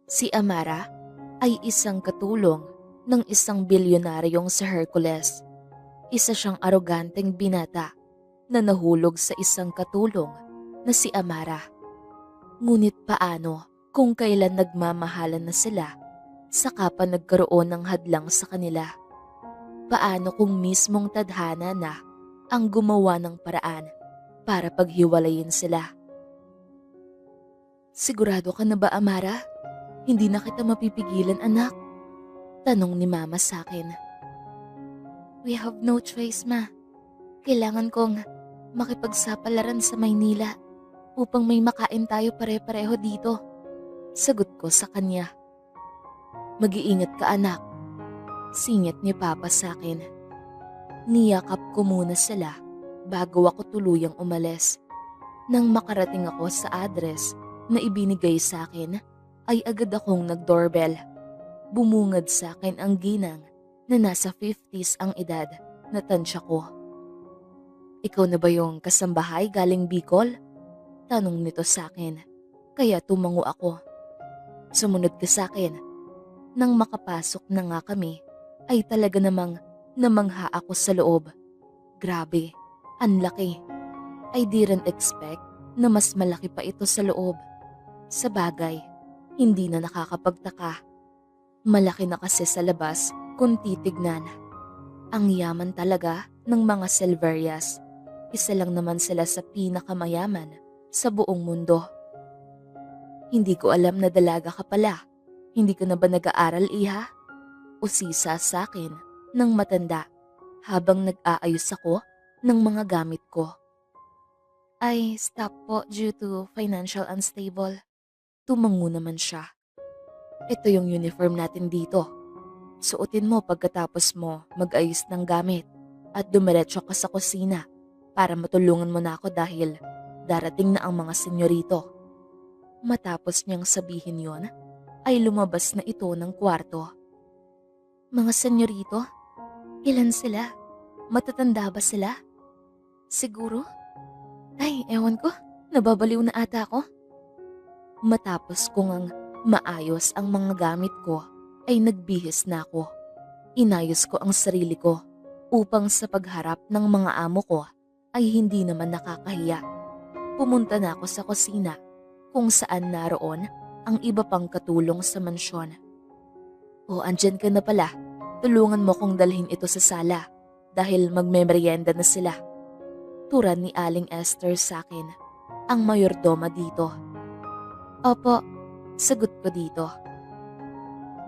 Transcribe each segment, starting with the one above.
Si Amara ay isang katulong ng isang bilyonaryong si Hercules. Isa siyang aroganteng binata na nahulog sa isang katulong na si Amara. Ngunit paano kung kailan nagmamahalan na sila, saka pa nagkaroon ng hadlang sa kanila? Paano kung mismong tadhana na ang gumawa ng paraan para paghiwalayin sila? Sigurado ka na ba, Amara? Hindi na kita mapipigilan, anak. Tanong ni Mama sa akin. We have no choice, Ma. Kailangan kong makipagsapalaran sa Maynila upang may makain tayo pare-pareho dito. Sagot ko sa kanya. Mag-iingat ka, anak. Singit ni Papa sa akin. Niyakap ko muna sila bago ako tuluyang umalis. Nang makarating ako sa address na ibinigay sa akin, ay agad akong nag-doorbell. Bumungad sa akin ang ginang na nasa 50s ang edad na tansya ko. Ikaw na ba yung kasambahay galing Bicol? Tanong nito sa akin, kaya tumango ako. Sumunod ka sa akin. Nang makapasok na nga kami, ay talaga namang namangha ako sa loob. Grabe, ang laki. I didn't expect na mas malaki pa ito sa loob. Sa bagay, hindi na nakakapagtaka. Malaki na kasi sa labas kung titignan. Ang yaman talaga ng mga Silverias. Isa lang naman sila sa pinakamayaman sa buong mundo. Hindi ko alam na dalaga ka pala. Hindi ka na ba nag-aaral, iha? Usisa sa akin ng matanda habang nag-aayos ako ng mga gamit ko. I stop po due to financial unstable. Tumango naman siya. Ito yung uniform natin dito. Suotin mo pagkatapos mo mag-ayos ng gamit at dumiretso ka sa kusina para matulungan mo na ako dahil darating na ang mga senyorito. Matapos niyang sabihin yon, ay lumabas na ito ng kwarto. Mga senyorito? Ilan sila? Matatanda ba sila? Siguro? Ay, ewan ko. Nababaliw na ata ako. Matapos kong ang maayos ang mga gamit ko, ay nagbihis na ako. Inayos ko ang sarili ko upang sa pagharap ng mga amo ko ay hindi naman nakakahiya. Pumunta na ako sa kusina kung saan naroon ang iba pang katulong sa mansyon. O, andyan ka na pala. Tulungan mo kong dalhin ito sa sala dahil magmemeryenda na sila. Turan ni Aling Esther sa akin, ang mayordoma dito. Opo, sagot ko dito.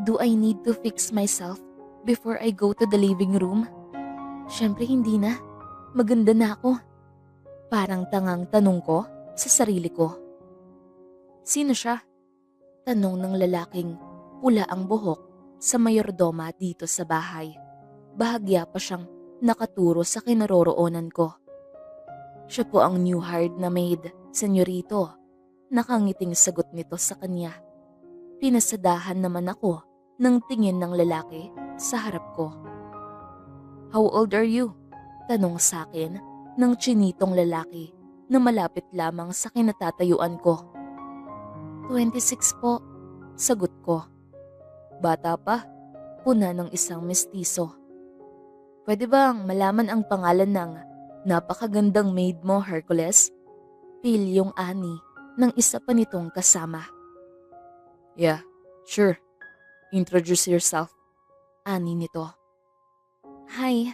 Do I need to fix myself before I go to the living room? Siyempre hindi na. Maganda na ako. Parang tangang tanong ko sa sarili ko. Sino siya? Tanong ng lalaking pula ang buhok sa mayordoma dito sa bahay. Bahagya pa siyang nakaturo sa kinaroroonan ko. Siya po ang new hired na maid, senyorito. Nakangiting sagot nito sa kanya. Pinasadahan naman ako ng tingin ng lalaki sa harap ko. How old are you? Tanong sa akin ng chinitong lalaki na malapit lamang sa kinatatayuan ko. 26 po, sagot ko. Bata pa, puna ng isang mestizo. Pwede bang malaman ang pangalan ng napakagandang maid mo, Hercules? Pilyong ani ng isa pa nitong kasama. Yeah, sure. Introduce yourself. Ani nito. Hi,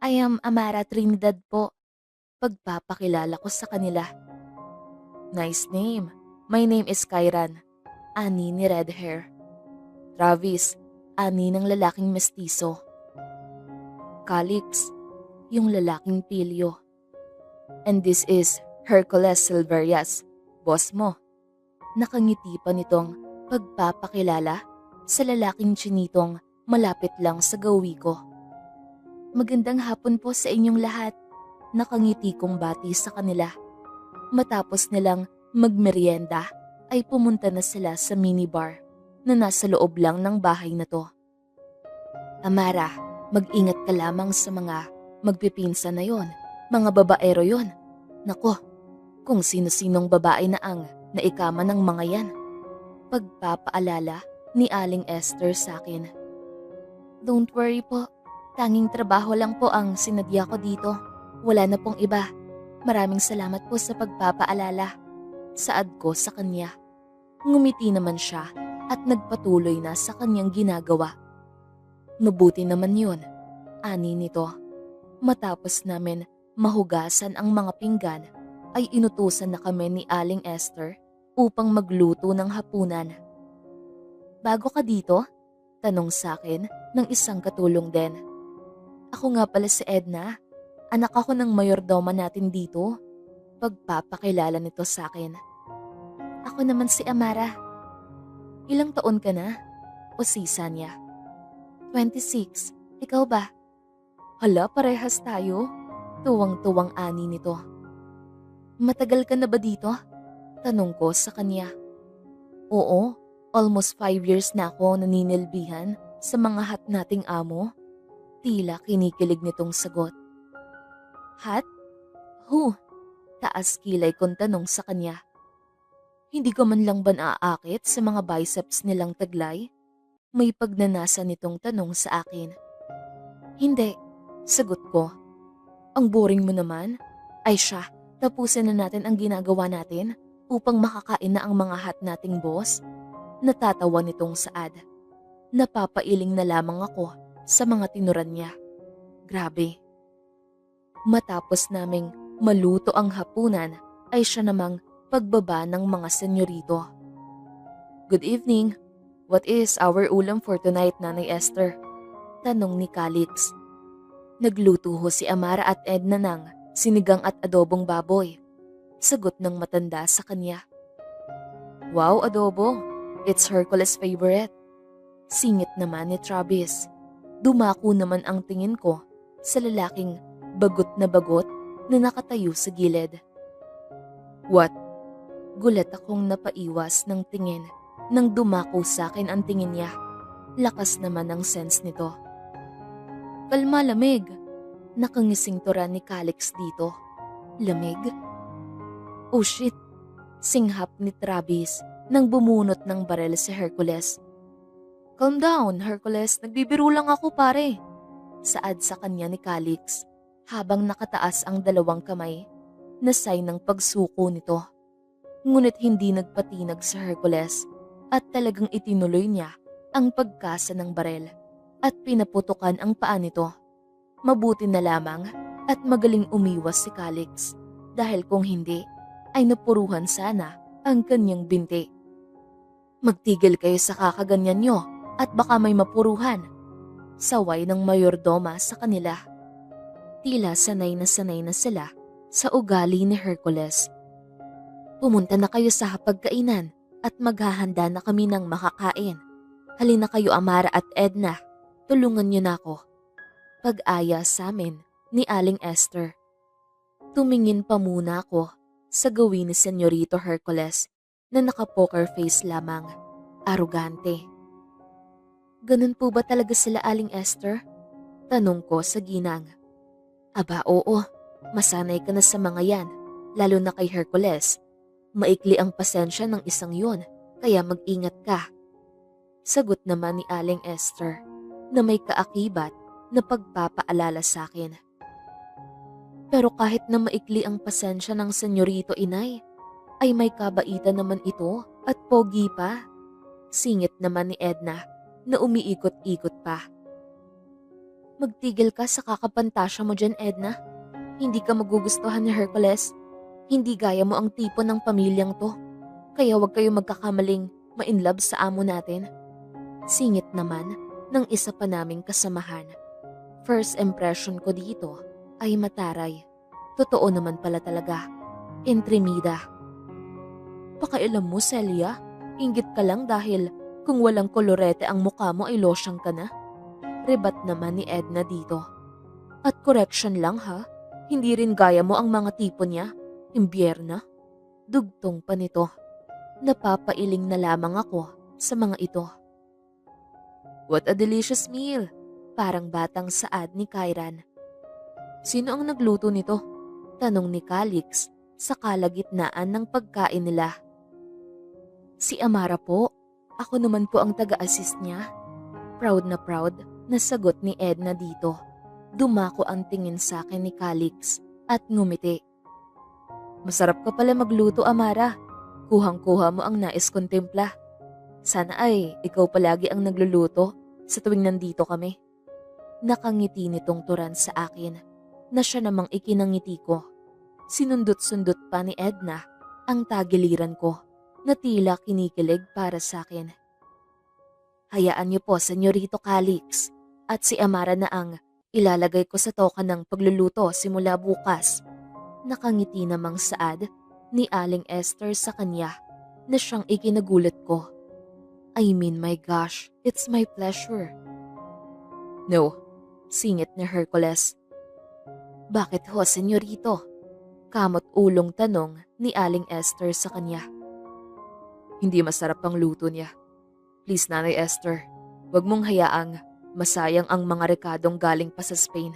I am Amara Trinidad po. Pagpapakilala ko sa kanila. Nice name. My name is Kyran. Ani ni red hair. Travis, ani ng lalaking mestizo. Calix, yung lalaking pilyo. And this is Hercules Silverias, boss mo. Nakangiti pa nitong pagpapakilala sa lalaking chinitong malapit lang sa gawi ko. Magandang hapon po sa inyong lahat. Nakangiti kong bati sa kanila. Matapos nilang magmeryenda ay pumunta na sila sa minibar na nasa loob lang ng bahay na to. Amara, mag-ingat ka lamang sa mga magpipinsa na yon. Mga babaero yon. Nako, kung sino-sinong babae na ang naikama ng mga yan. pagpapaalala ni Aling Esther sa akin. Don't worry po, tanging trabaho lang po ang sinadya ko dito. Wala na pong iba. Maraming salamat po sa pagpapaalala. Saad ko sa kanya. Ngumiti naman siya at nagpatuloy na sa kanyang ginagawa. Mabuti naman yun, ani nito. Matapos namin mahugasan ang mga pinggan, ay inutusan na kami ni Aling Esther upang magluto ng hapunan. Bago ka dito? Tanong sa akin ng isang katulong din. Ako nga pala si Edna. Anak ako ng mayordoma natin dito. Pagpapakilala nito sa akin. Ako naman si Amara. Ilang taon ka na? Usisa niya. 26. Ikaw ba? Hala, parehas tayo. Tuwang-tuwang ani nito. Matagal ka na ba dito? Tanong ko sa kanya. Oo, almost 5 years na ako naninilbihan sa mga hat nating amo. Tila kinikilig nitong sagot. Hat? Who? Taas kilay kong tanong sa kanya. Hindi ka man lang ba naaakit sa mga biceps nilang taglay? May pagnanasa nitong tanong sa akin. Hindi, sagot ko. Ang boring mo naman. Ay siya, tapusin na natin ang ginagawa natin upang makakain na ang mga hat nating boss. Natatawa nitong saad. Napapailing na lamang ako sa mga tinuran niya. Grabe. Matapos naming maluto ang hapunan ay siya namang pagbaba ng mga senyorito. Good evening. What is our ulam for tonight, Nanay Esther? Tanong ni Calix. Nagluto ho si Amara at Edna ng sinigang at adobong baboy. Sagot ng matanda sa kanya. Wow, adobo. It's Hercules' favorite. Singit naman ni Travis. Dumako naman ang tingin ko sa lalaking bagot na nakatayo sa gilid. What? Gulat akong napaiwas ng tingin nang dumako sa akin ang tingin niya. Lakas naman ang sense nito. Kalma, lamig. Nakangising turan ni Calix dito. Lamig? Oh shit! Singhap ni Travis nang bumunot ng barel si Hercules. Calm down, Hercules. Nagbibiro lang ako, pare. Saad sa kanya ni Calix habang nakataas ang dalawang kamay na sign ng pagsuko nito. Ngunit hindi nagpatinag si Hercules at talagang itinuloy niya ang pagkasa ng barel at pinaputukan ang paa nito. Mabuti na lamang at magaling umiwas si Calix dahil kung hindi ay napuruhan sana ang kanyang binti. Magtigil kayo sa kakaganyan nyo at baka may mapuruhan. Saway ng mayordoma sa kanila. Tila sanay na sila sa ugali ni Hercules. Pumunta na kayo sa hapagkainan at maghahanda na kami ng makakain. Halina kayo Amara at Edna, tulungan niyo na ako. Pag-aya sa amin ni Aling Esther. Tumingin pa muna ako sa gawin ni Senyorito Hercules na naka-poker face lamang, arugante. Ganun po ba talaga sila Aling Esther? Tanong ko sa ginang. Aba oo, masanay ka na sa mga yan, lalo na kay Hercules. Maikli ang pasensya ng isang yun, kaya mag-ingat ka. Sagot naman ni Aling Esther na may kaakibat na pagpapaalala sa akin. Pero kahit na maikli ang pasensya ng senyorito inay, ay may kabaitan naman ito at pogi pa. Singit naman ni Edna na umiikot-ikot pa. Magtigil ka sa kakapantasya mo dyan, Edna. Hindi ka magugustuhan ni Hercules. Hindi gaya mo ang tipo ng pamilyang to. Kaya wag kayo magkakamaling ma-inlove sa amo natin. Singit naman ng isa pa naming kasamahan. First impression ko dito ay mataray. Totoo naman pala talaga. Intremida. Pakailam mo, Celia. Inggit ka lang dahil kung walang kolorete ang mukha mo ay losyang ka na. Rebat naman ni Edna dito. At correction lang ha. Hindi rin gaya mo ang mga tipo niya. Imbierna. Dugtong pa nito. Napapailing na lamang ako sa mga ito. What a delicious meal! Parang batang saad ni Kairan. Sino ang nagluto nito? Tanong ni Calix sa kalagitnaan ng pagkain nila. Si Amara po. Ako naman po ang taga-assist niya. Proud na sagot ni Edna dito. Dumako ang tingin sa akin ni Calix at ngumiti. Masarap ka pala magluto, Amara. Kuhang-kuha mo ang nais kong timpla. Sana ay ikaw palagi ang nagluluto sa tuwing nandito kami. Nakangiti nitong turan sa akin na siya namang ikinangiti ko. Sinundot-sundot pa ni Edna ang tagiliran ko na tila kinikilig para sa akin. Hayaan niyo po, Senyorito Calix, at si Amara na ang ilalagay ko sa toka ng pagluluto simula bukas. Nakangiti namang saad ni Aling Esther sa kanya na siyang ikinagulat ko. I mean, my gosh, it's my pleasure. No, singit ni Hercules. Bakit ho, Senyorito? Kamot ulong tanong ni Aling Esther sa kanya. Hindi masarap ang luto niya. Please, Nanay Esther, wag mong hayaang masayang ang mga rekadong galing pa sa Spain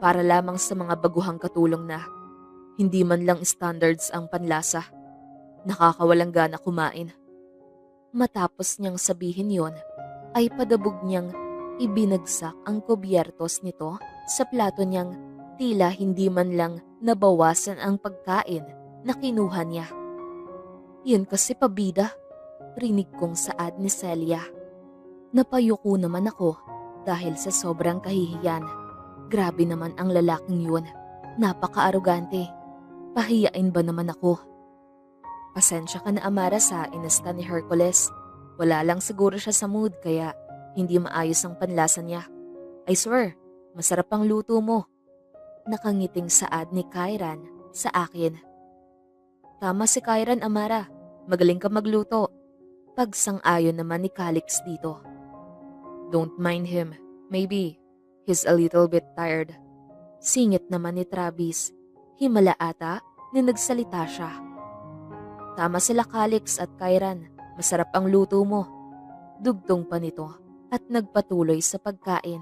para lamang sa mga baguhang katulong na hindi man lang standards ang panlasa. Nakakawalang gana kumain. Matapos niyang sabihin yon, ay padabog niyang ibinagsak ang kubyertos nito sa plato niyang tila hindi man lang nabawasan ang pagkain na kinuha niya. Yun kasi pabida, rinig kong saad ni Celia. Napayuko naman ako dahil sa sobrang kahihiyan. Grabe naman ang lalaking yun. Napaka-arugante. Pahiyain ba naman ako? Pasensya ka na, Amara, sa inasta ni Hercules. Wala lang siguro siya sa mood kaya hindi maayos ang panlasa niya. I swear, masarap ang luto mo. Nakangiting saad ni Kairan sa akin. Tama si Kairan, Amara. Magaling ka magluto. Pagsang-ayon naman ni Calix dito. Don't mind him. Maybe he's a little bit tired. Singit naman ni Travis. Himala ata na nagsalita siya. Tama sila, Calix at Kairan. Masarap ang luto mo. Dugtong pa nito at nagpatuloy sa pagkain.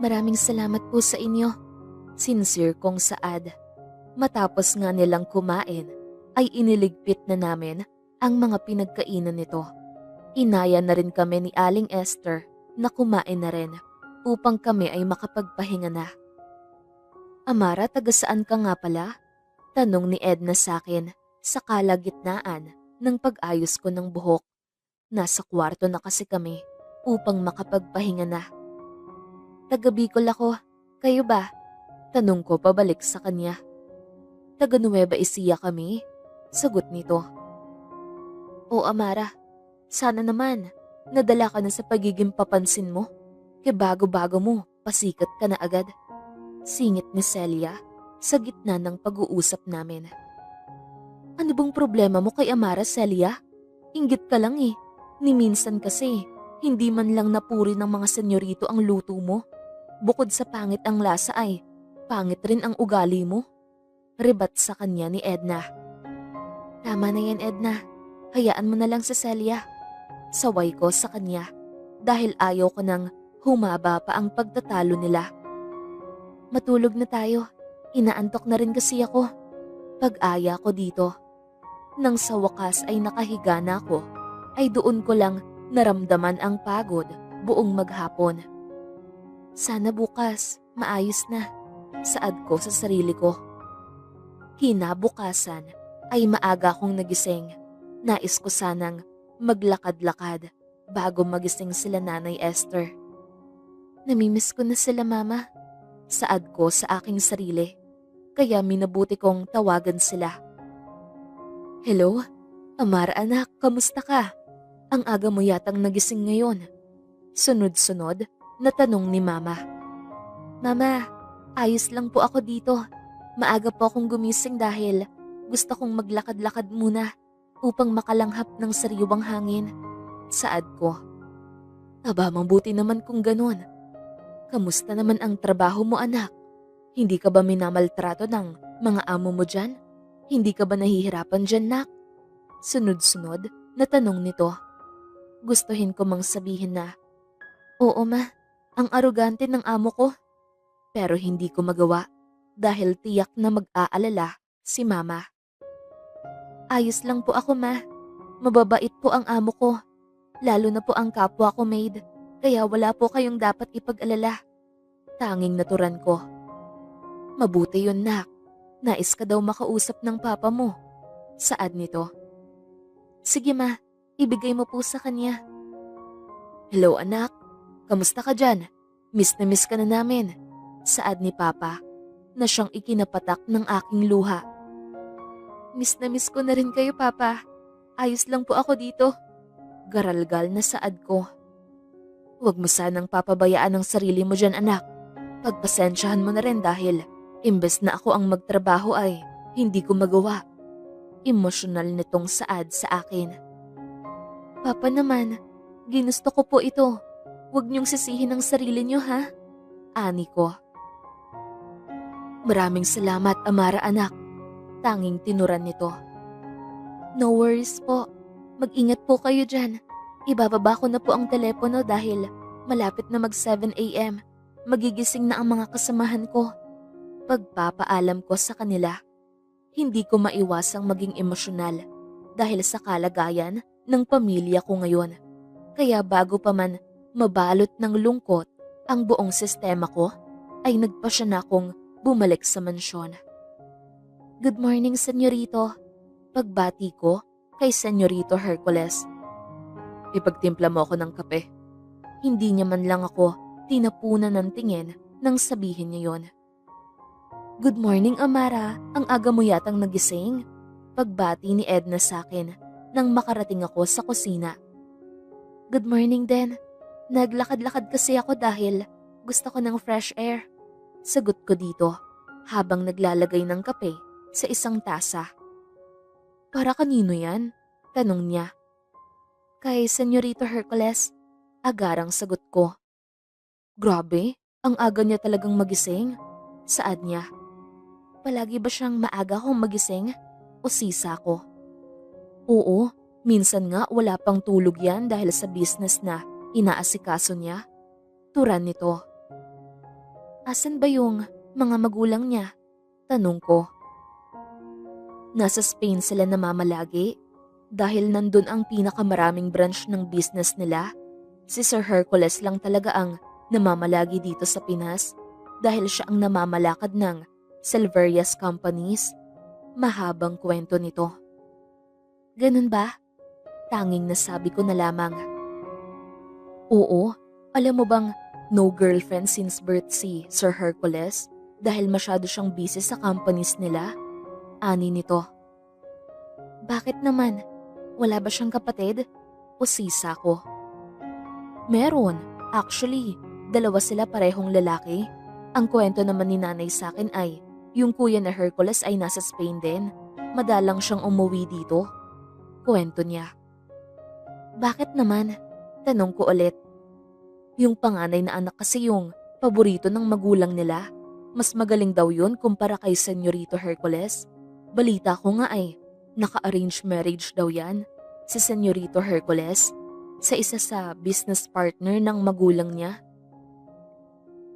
Maraming salamat po sa inyo. Sincere kong saad. Matapos nga nilang kumain, ay iniligpit na namin ang mga pinagkainan nito. Inaya na rin kami ni Aling Esther na kumain na rin upang kami ay makapagpahinga na. Amara, taga saan ka nga pala? Tanong ni Edna sa akin sa kalagitnaan ng pag-ayos ko ng buhok. Nasa kwarto na kasi kami upang makapagpahinga na. Taga Bicol ako. Kayo ba? Tanong ko pabalik sa kanya. Taga Nueva Ecija kami. Sagot nito. O Amara, sana naman nadala ka na sa pagiging papansin mo. Kaya bago-bago mo, pasikat ka na agad. Singit ni Celia sa gitna ng pag-uusap namin. Ano bang problema mo kay Amara, Celia? Inggit ka lang eh. Ni minsan kasi, hindi man lang napuri ng mga senyorito ang luto mo. Bukod sa pangit ang lasa ay, pangit rin ang ugali mo. Ribat sa kanya ni Edna. Tama na yan, Edna. Hayaan mo na lang si Celia. Saway ko sa kanya dahil ayaw ko nang humaba pa ang pagtatalo nila. Matulog na tayo. Inaantok na rin kasi ako. Pag-aya ko dito. Nang sa wakas ay nakahiga na ako, ay doon ko lang naramdaman ang pagod buong maghapon. Sana bukas, maayos na. Saad ko sa sarili ko. Kinabukasan ay maaga akong nagising. Nais ko sanang maglakad-lakad bago magising sila Nanay Esther. Namimiss ko na sila, Mama. Saad ko sa aking sarili. Kaya minabuti kong tawagan sila. Hello? Amara anak, kamusta ka? Ang aga mo yatang nagising ngayon. Sunod-sunod na tanong ni Mama. Mama, ayos lang po ako dito. Maaga po akong gumising dahil gusto kong maglakad-lakad muna upang makalanghap ng sariwang hangin. Saad ko. Aba, mabuti naman kung ganun. Kamusta naman ang trabaho mo, anak? Hindi ka ba minamaltrato ng mga amo mo dyan? Hindi ka ba nahihirapan dyan, nak? Sunod-sunod na tanong nito. Gustuhin ko mang sabihin na, oo ma, ang arugante ng amo ko. Pero hindi ko magawa dahil tiyak na mag-aalala si Mama. Ayos lang po ako, ma. Mababait po ang amo ko. Lalo na po ang kapwa ko maid, kaya wala po kayong dapat ipag-alala. Tanging naturan ko. Mabuti yun, nak. Nais ka daw makausap ng papa mo. Saad nito. Sige ma, ibigay mo po sa kanya. Hello anak, kamusta ka dyan? Miss na miss ka na namin. Saad ni papa na siyang ikinapatak ng aking luha. Miss na miss ko na rin kayo papa. Ayos lang po ako dito. Garalgal na saad ko. Huwag mo sanang papabayaan ang sarili mo dyan anak. Pagpasensyahan mo na rin dahil imbes na ako ang magtrabaho ay hindi ko magawa. Emosyonal nitong saad sa akin. Papa naman, ginusto ko po ito. Huwag niyong sisihin ang sarili niyo ha? Ani ko. Maraming salamat Amara anak. Tanging tinuran nito. No worries po. Mag-ingat po kayo dyan. Ibababa ko na po ang telepono dahil malapit na mag 7 a.m. Magigising na ang mga kasamahan ko. Pagpapaalam ko sa kanila. Hindi ko maiwasang maging emosyonal dahil sa kalagayan ng pamilya ko ngayon. Kaya bago pa man mabalot ng lungkot ang buong sistema ko, ay nagpasya na akong bumalik sa mansyon. Good morning, senyorito. Pagbati ko kay Senyorito Hercules. Ipagtimpla mo ako ng kape. Hindi niya man lang ako tinapunan ng tingin nang sabihin niya yon. Good morning, Amara. Ang aga mo yatang nagising. Pagbati ni Edna sa akin nang makarating ako sa kusina. Good morning din. Naglakad-lakad kasi ako dahil gusto ko ng fresh air. Sagot ko dito habang naglalagay ng kape sa isang tasa. Para kanino yan? Tanong niya. Kay Senyorito Hercules, agarang sagot ko. Grabe, ang aga niya talagang magising. Saad niya. Palagi ba siyang maaga kung magising? O sisa ko? Oo, minsan nga wala pang tulog yan dahil sa business na inaasikaso niya. Turan nito. Asan ba yung mga magulang niya? Tanong ko. Nasa Spain sila namamalagi dahil nandun ang pinakamaraming branch ng business nila. Si Sir Hercules lang talaga ang namamalagi dito sa Pinas dahil siya ang namamalakad ng Silverias Companies. Mahabang kwento nito. Ganun ba? Tanging nasabi ko na lamang. Oo, alam mo bang no girlfriend since birth si Sir Hercules dahil masyado siyang busy sa companies nila? Ani nito. Bakit naman? Wala ba siyang kapatid? O sisa ko? Meron. Actually, dalawa sila parehong lalaki. Ang kwento naman ni nanay sa akin ay yung kuya na Hercules ay nasa Spain din. Madalang siyang umuwi dito. Kwento niya. Bakit naman? Tanong ko ulit. Yung panganay na anak kasi yung paborito ng magulang nila. Mas magaling daw yun kumpara kay Senyorito Hercules. Balita ko nga ay naka-arrange marriage daw yan. Si Senyorito Hercules sa isa sa business partner ng magulang niya.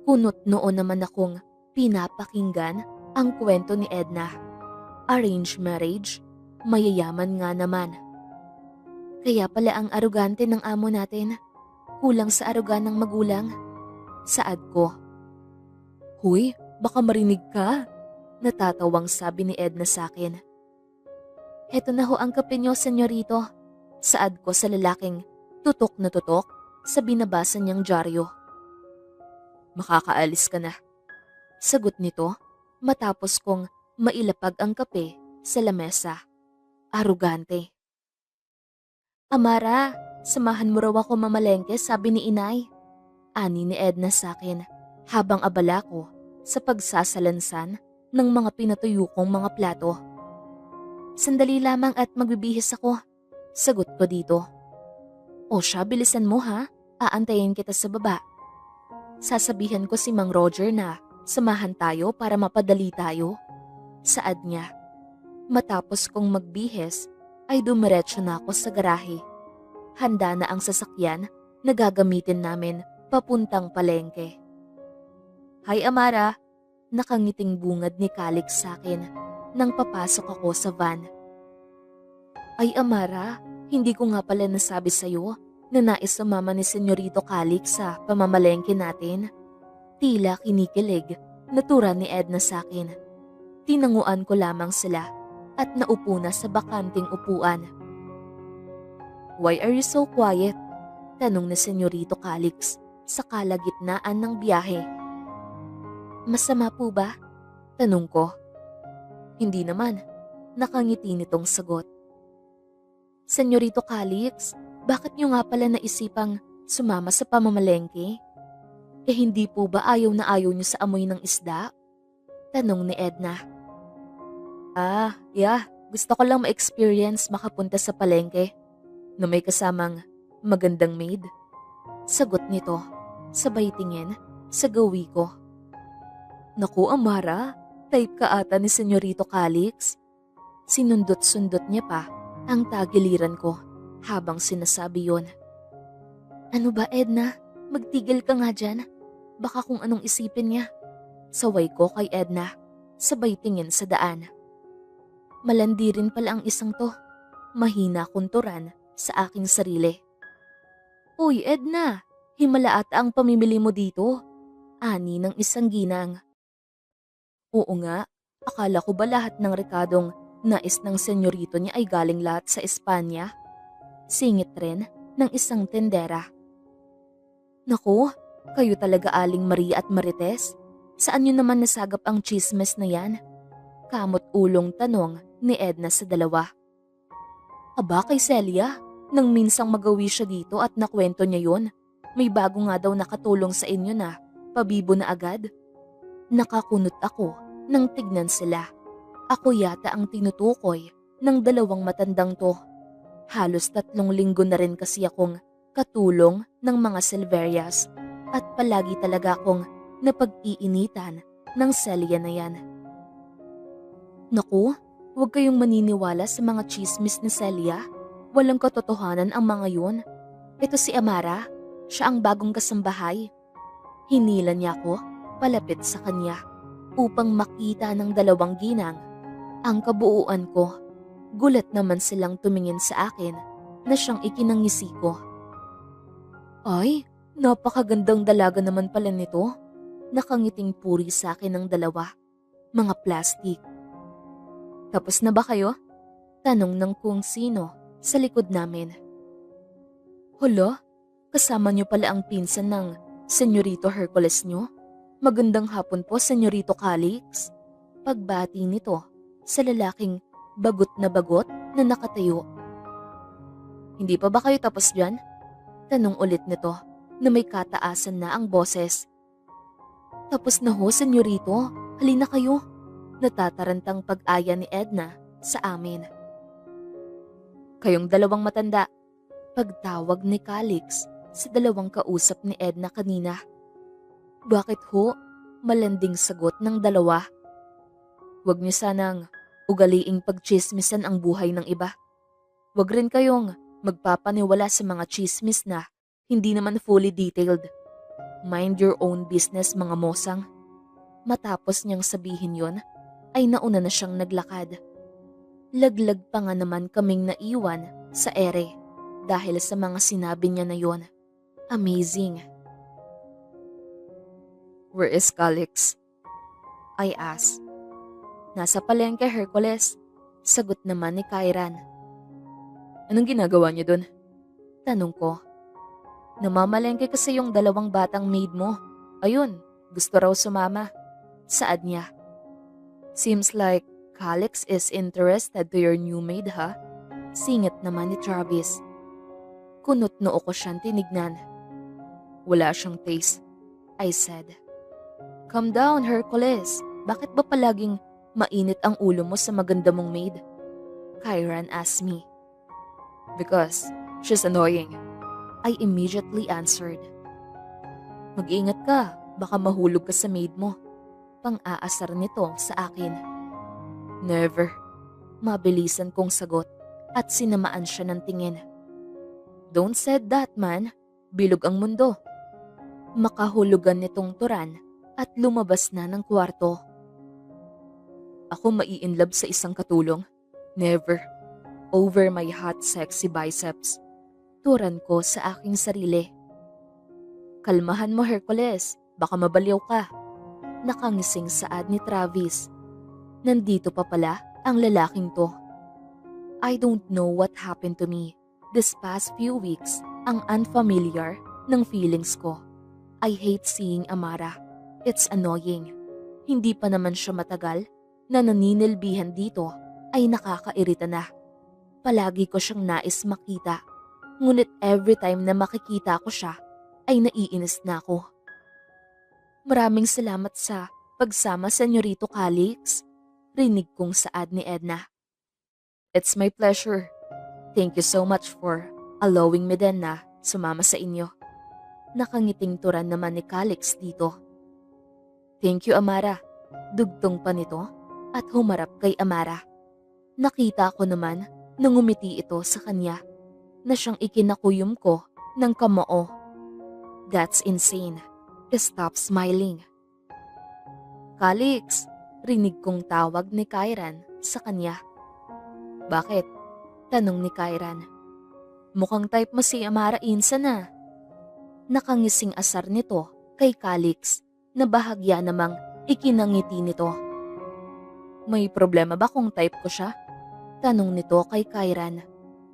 Kunot noon naman akong pinapakinggan ang kwento ni Edna. Arranged marriage? Mayayaman nga naman. Kaya pala ang arugante ng amo natin. Kulang sa aruga ng magulang. Saad ko. Huy, baka marinig ka. Natatawang sabi ni Edna sa akin. Heto na ho ang kape niyo, senyorito. Saad ko sa lalaking tutok na tutok sa binabasa niyang dyaryo. Makakaalis ka na. Sagot nito matapos kong mailapag ang kape sa lamesa. Arugante. Amara, samahan mo raw ako mamalengke, sabi ni inay. Ani ni Edna sa akin habang abala ko sa pagsasalansan ng mga pinatuyo kong mga plato. Sandali lamang at magbibihis ako. Sagot ko dito. O siya, bilisan mo ha. Aantayin kita sa baba. Sasabihan ko si Mang Roger na samahan tayo para mapadali tayo. Saad niya. Matapos kong magbihis ay dumiretso na ako sa garahe. Handa na ang sasakyan na gagamitin namin papuntang palengke. Hi Amara, nakangiting bungad ni Calix sa akin nang papasok ako sa van. Ay Amara, hindi ko nga pala nasabi sa'yo na nais sumama ni Senyorito Calix sa pamamalengke natin? Tila kinikilig, natura ni Edna sa akin. Tinanguan ko lamang sila at naupo na sa bakanting upuan. "Why are you so quiet?" tanong ni Senyorito Calix sa kalagitnaan ng biyahe. "Masama po ba?" tanong ko. "Hindi naman," nakangiti nitong sagot. "Senyorito Calix, bakit niyo nga pala naisipang sumama sa pamamalengke? Hindi po ba ayaw na ayaw niyo sa amoy ng isda?" tanong ni Edna. Yeah. Gusto ko lang ma-experience makapunta sa palengke na may kasamang magandang maid." Sagot nito, sabay tingin sa gawi ko. "Naku, Amara, type ka ata ni Senyorito Calix." Sinundot-sundot niya pa ang tagiliran ko habang sinasabi yon. "Ano ba, Edna? Magtigil ka nga dyan. Baka kung anong isipin niya." Saway ko kay Edna, sabay tingin sa daan. Malandi rin pala ang isang to. Mahina kunturan sa aking sarili. "Uy, Edna, himala ata ang pamimili mo dito," ani ng isang ginang. "Oo nga, akala ko ba lahat ng rekadong nais ng senyorito niya ay galing lahat sa Espanya?" Singit rin ng isang tendera. "Naku, kayo talaga Aling Maria at Marites. Saan niyo naman nasagap ang chismes na yan?" Kamot ulong tanong ni Edna sa dalawa. "Aba kay Celia, nang minsang magawi siya dito at nakwento niya yon. May bago nga daw nakatulong sa inyo na pabibo na agad." Nakakunot ako nang tignan sila. Ako yata ang tinutukoy ng dalawang matandang to. Halos 3 linggo na rin kasi akong katulong ng mga Silverias at palagi talaga akong napag-iinitan ng Celia na yan. "Naku, huwag kayong maniniwala sa mga chismis ni Celia. Walang katotohanan ang mga yun. Ito si Amara, siya ang bagong kasambahay." Hinila niya ako palapit sa kanya upang makita ng dalawang ginang ang kabuuan ko. Gulat naman silang tumingin sa akin na siyang ikinangisi ko. "Ay, napakagandang dalaga naman pala nito." Nakangiting puri sa akin ng dalawa. Mga plastic. "Tapos na ba kayo?" tanong ng kung sino sa likod namin. "Hala, kasama niyo pala ang pinsan ng Senyorito Hercules niyo? Magandang hapon po, Senyorito Calix." Pagbati nito sa lalaking bagot na nakatayo. "Hindi pa ba kayo tapos dyan?" tanong ulit nito na may kataasan na ang boses. "Tapos na ho, Senyorito. Halina kayo." Natatarantang pag-aya ni Edna sa amin. "Kayong dalawang matanda," pagtawag ni Calix sa dalawang kausap ni Edna kanina. "Bakit ho?" Malanding sagot ng dalawa. "Huwag niyo sanang ugaliing pagchismisan ang buhay ng iba. Huwag rin kayong magpapaniwala sa mga chismis na hindi naman fully detailed. Mind your own business, mga mosang." Matapos niyang sabihin yon, ay nauna na siyang naglakad. Laglag pa nga naman kaming naiwan sa ere dahil sa mga sinabi niya na yon. Amazing. "Where is Calix?" I asked. "Nasa palengke, Hercules," sagot naman ni Kairan. "Anong ginagawa niyo dun?" tanong ko. "Namamalengke kasi yung dalawang batang maid mo. Ayun, gusto raw sumama." Saad niya. "Seems like Calix is interested to your new maid, ha?" Singit naman ni Travis. Kunot noo ko siyang tinignan. "Wala siyang taste," I said. "Calm down, Hercules. Bakit ba palaging mainit ang ulo mo sa maganda mong maid?" Kairan asked me. "Because she's annoying," I immediately answered. "Mag-ingat ka, baka mahulog ka sa maid mo." Pang-aasar nito sa akin. "Never." Mabilisan kong sagot at sinamaan siya ng tingin. "Don't said that, man. Bilog ang mundo." Makahulugan nitong turan at lumabas na ng kwarto. "Ako mai-inlove sa isang katulong? Never. Over my hot sexy biceps." Turan ko sa aking sarili. Kalmahan mo, Hercules. Baka mabaliw ka. Nakangising saad ni Travis. Nandito pa pala ang lalaking to. I don't know what happened to me. This past few weeks, ang unfamiliar ng feelings ko. I hate seeing Amara. It's annoying. Hindi pa naman siya matagal na naninilbihan dito ay nakakairita na. Palagi ko siyang nais makita. Ngunit every time na makikita ko siya, ay naiinis na ako. Maraming salamat sa pagsama, Senyorito Calix. Rinig kong saad ni Edna. It's my pleasure. Thank you so much for allowing me din na sumama sa inyo. Nakangiting turan naman ni Calix dito. Thank you, Amara. Dugtong pa nito at humarap kay Amara. Nakita ko naman nang umiti ito sa kanya na siyang ikinakuyom ko ng kamao. That's insane. Stop smiling. Calix, rinig kong tawag ni Kairan sa kanya. Bakit? Tanong ni Kairan. Mukhang type mo si Amara Insan na. Nakangising asar nito kay Calix na bahagya namang ikinangiti nito. May problema ba kung type ko siya? Tanong nito kay Kairan.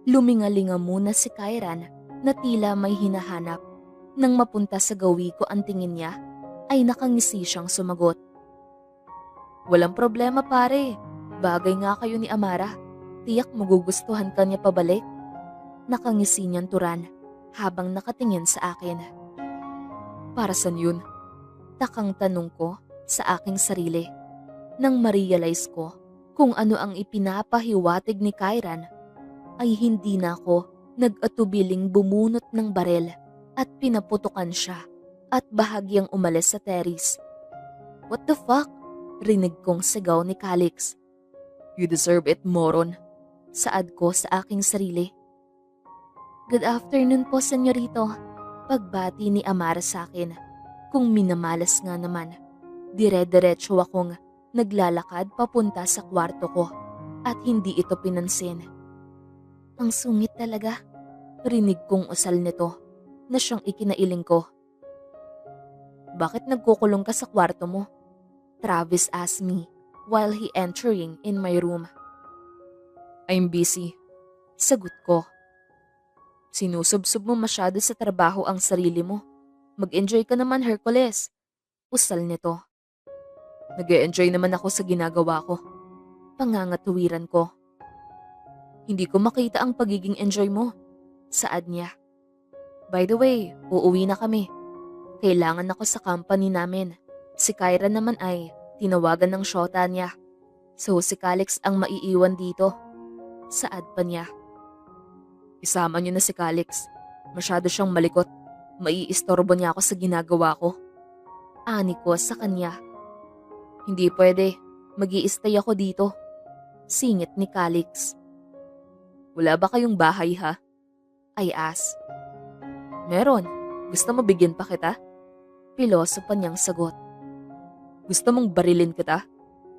Lumingalinga muna si Kairan na tila may hinahanap. Nang mapunta sa gawi ko ang tingin niya, ay nakangisi siyang sumagot. Walang problema pare, bagay nga kayo ni Amara. Tiyak magugustuhan ka niya pabalik. Nakangisi niyang turan habang nakatingin sa akin. Para saan yun? Takang tanong ko sa aking sarili. Nang ma-realize ko kung ano ang ipinapahiwatig ni Kairan, ay hindi na ako nag-atubiling bumunot ng barel at pinaputukan siya at bahagyang umalis sa terrace. What the fuck? Rinig kong sigaw ni Calix. You deserve it, moron. Saad ko sa aking sarili. Good afternoon po, senyorito. Pagbati ni Amara sa akin. Kung minamalas nga naman, dire-diretso akong naglalakad papunta sa kwarto ko at hindi ito pinansin. Ang sungit talaga. Rinig kong usal nito na siyang ikinailing ko. Bakit nagkukulong ka sa kwarto mo? Travis asked me while he entering in my room. I'm busy. Sagot ko. Sinusubsob mo masyado sa trabaho ang sarili mo. Mag-enjoy ka naman, Hercules. Usal nito. Nag-e-enjoy naman ako sa ginagawa ko. Pangangatuwiran ko. Hindi ko makita ang pagiging enjoy mo. Saad niya. By the way, uuwi na kami. Kailangan ako sa company namin. Si Kyra naman ay tinawagan ng syota niya. So si Calix ang maiiwan dito. Saad pa niya. Isama niyo na si Calix. Masyado siyang malikot. Maiistorbo niya ako sa ginagawa ko. Ani ko sa kanya. Hindi pwede. Mag-i-stay ako dito. Singit ni Calix. Wala ba kayong bahay ha? I asked. Meron. Gusto mo bigyan pa kita? Piloso pa niyang sagot. Gusto mong barilin kita?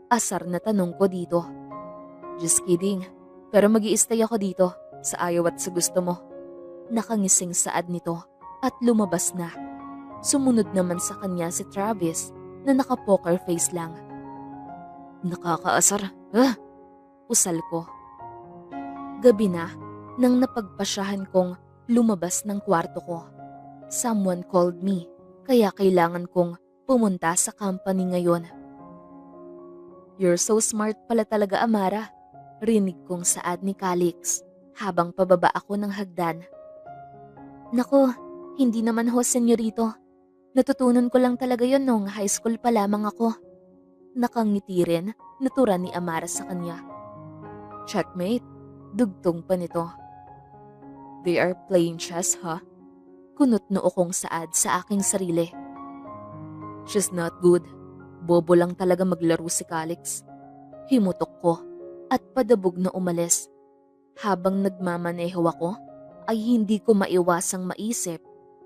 Asar na tanong ko dito. Just kidding. Pero mag-i-stay ako dito sa ayaw at sa gusto mo. Nakangising saad nito at lumabas na. Sumunod naman sa kanya si Travis na naka-poker face lang. Nakakaasar. Usal ko. Gabi na nang napagpasyahan kong lumabas ng kwarto ko. Someone called me kaya kailangan kong pumunta sa company ngayon. You're so smart pala talaga, Amara. Rinig kong saad ni Calix habang pababa ako ng hagdan. Nako, hindi naman ho, senyorito. Natutunan ko lang talaga yon nung high school pa lamang ako. Nakangiti rin, natura ni Amara sa kanya. Checkmate, dugtong pa nito. They are playing chess, huh? Kunot noo kong saad sa aking sarili. She's not good. Bobo lang talaga maglaro si Calix. Himutok ko at padabog na umalis. Habang nagmamaneho ako, ay hindi ko maiwasang maisip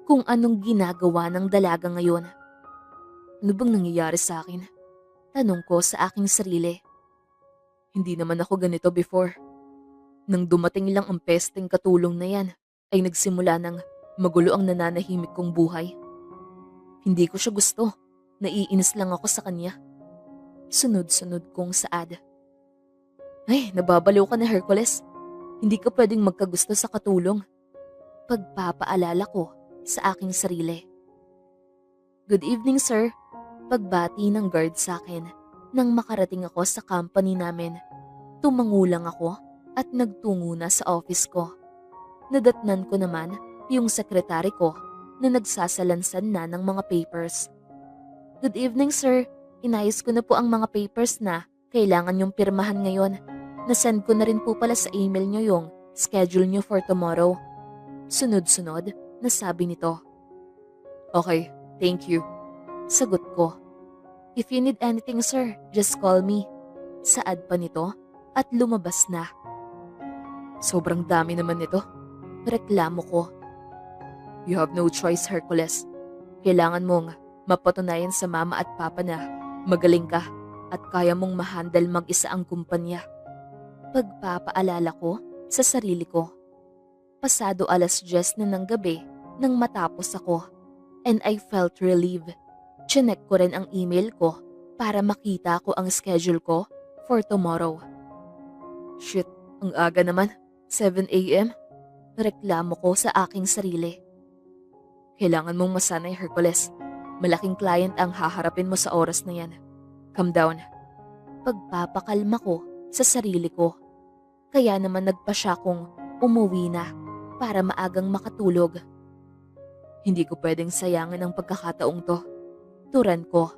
kung anong ginagawa ng dalaga ngayon. Ano bang nangyayari sa akin? Tanong ko sa aking sarili. Hindi naman ako ganito before. Nang dumating lang ang pesteng katulong na yan, ay nagsimula ng magulo ang nananahimik kong buhay. Hindi ko siya gusto. Naiinis lang ako sa kanya. Sunod-sunod kong saad. Ay, nababaliw ka na, Hercules. Hindi ka pwedeng magkagusto sa katulong. Pagpapaalala ko sa aking sarili. Good evening, sir. Pagbati ng guard sa akin nang makarating ako sa company namin. Tumangulang ako at nagtungo na sa office ko. Nadatnan ko naman yung sekretary ko na nagsasalansan na ng mga papers. Good evening, sir. Inayos ko na po ang mga papers na kailangan yung pirmahan ngayon. Nasend ko na rin po pala sa email nyo yung schedule nyo for tomorrow. Sunod-sunod na sabi nito. Okay, thank you. Sagot ko. If you need anything, sir, just call me. Saad pa nito at lumabas na. Sobrang dami naman nito. Reklamo ko. You have no choice, Hercules. Kailangan mong mapatunayan sa mama at papa na magaling ka at kaya mong mahandle mag-isa ang kumpanya. Pagpapaalala ko sa sarili ko. Pasado 10:10 na ng gabi nang matapos ako and I felt relieved. Chinek ko rin ang email ko para makita ko ang schedule ko for tomorrow. Shit, ang aga naman. 7 a.m. Reklamo ko sa aking sarili. Kailangan mong masanay, Hercules. Malaking client ang haharapin mo sa oras na yan. Calm down. Pagpapakalma ko sa sarili ko. Kaya naman nagpa siya kong umuwi na para maagang makatulog. Hindi ko pwedeng sayangin ang pagkakataong to. Turan ko.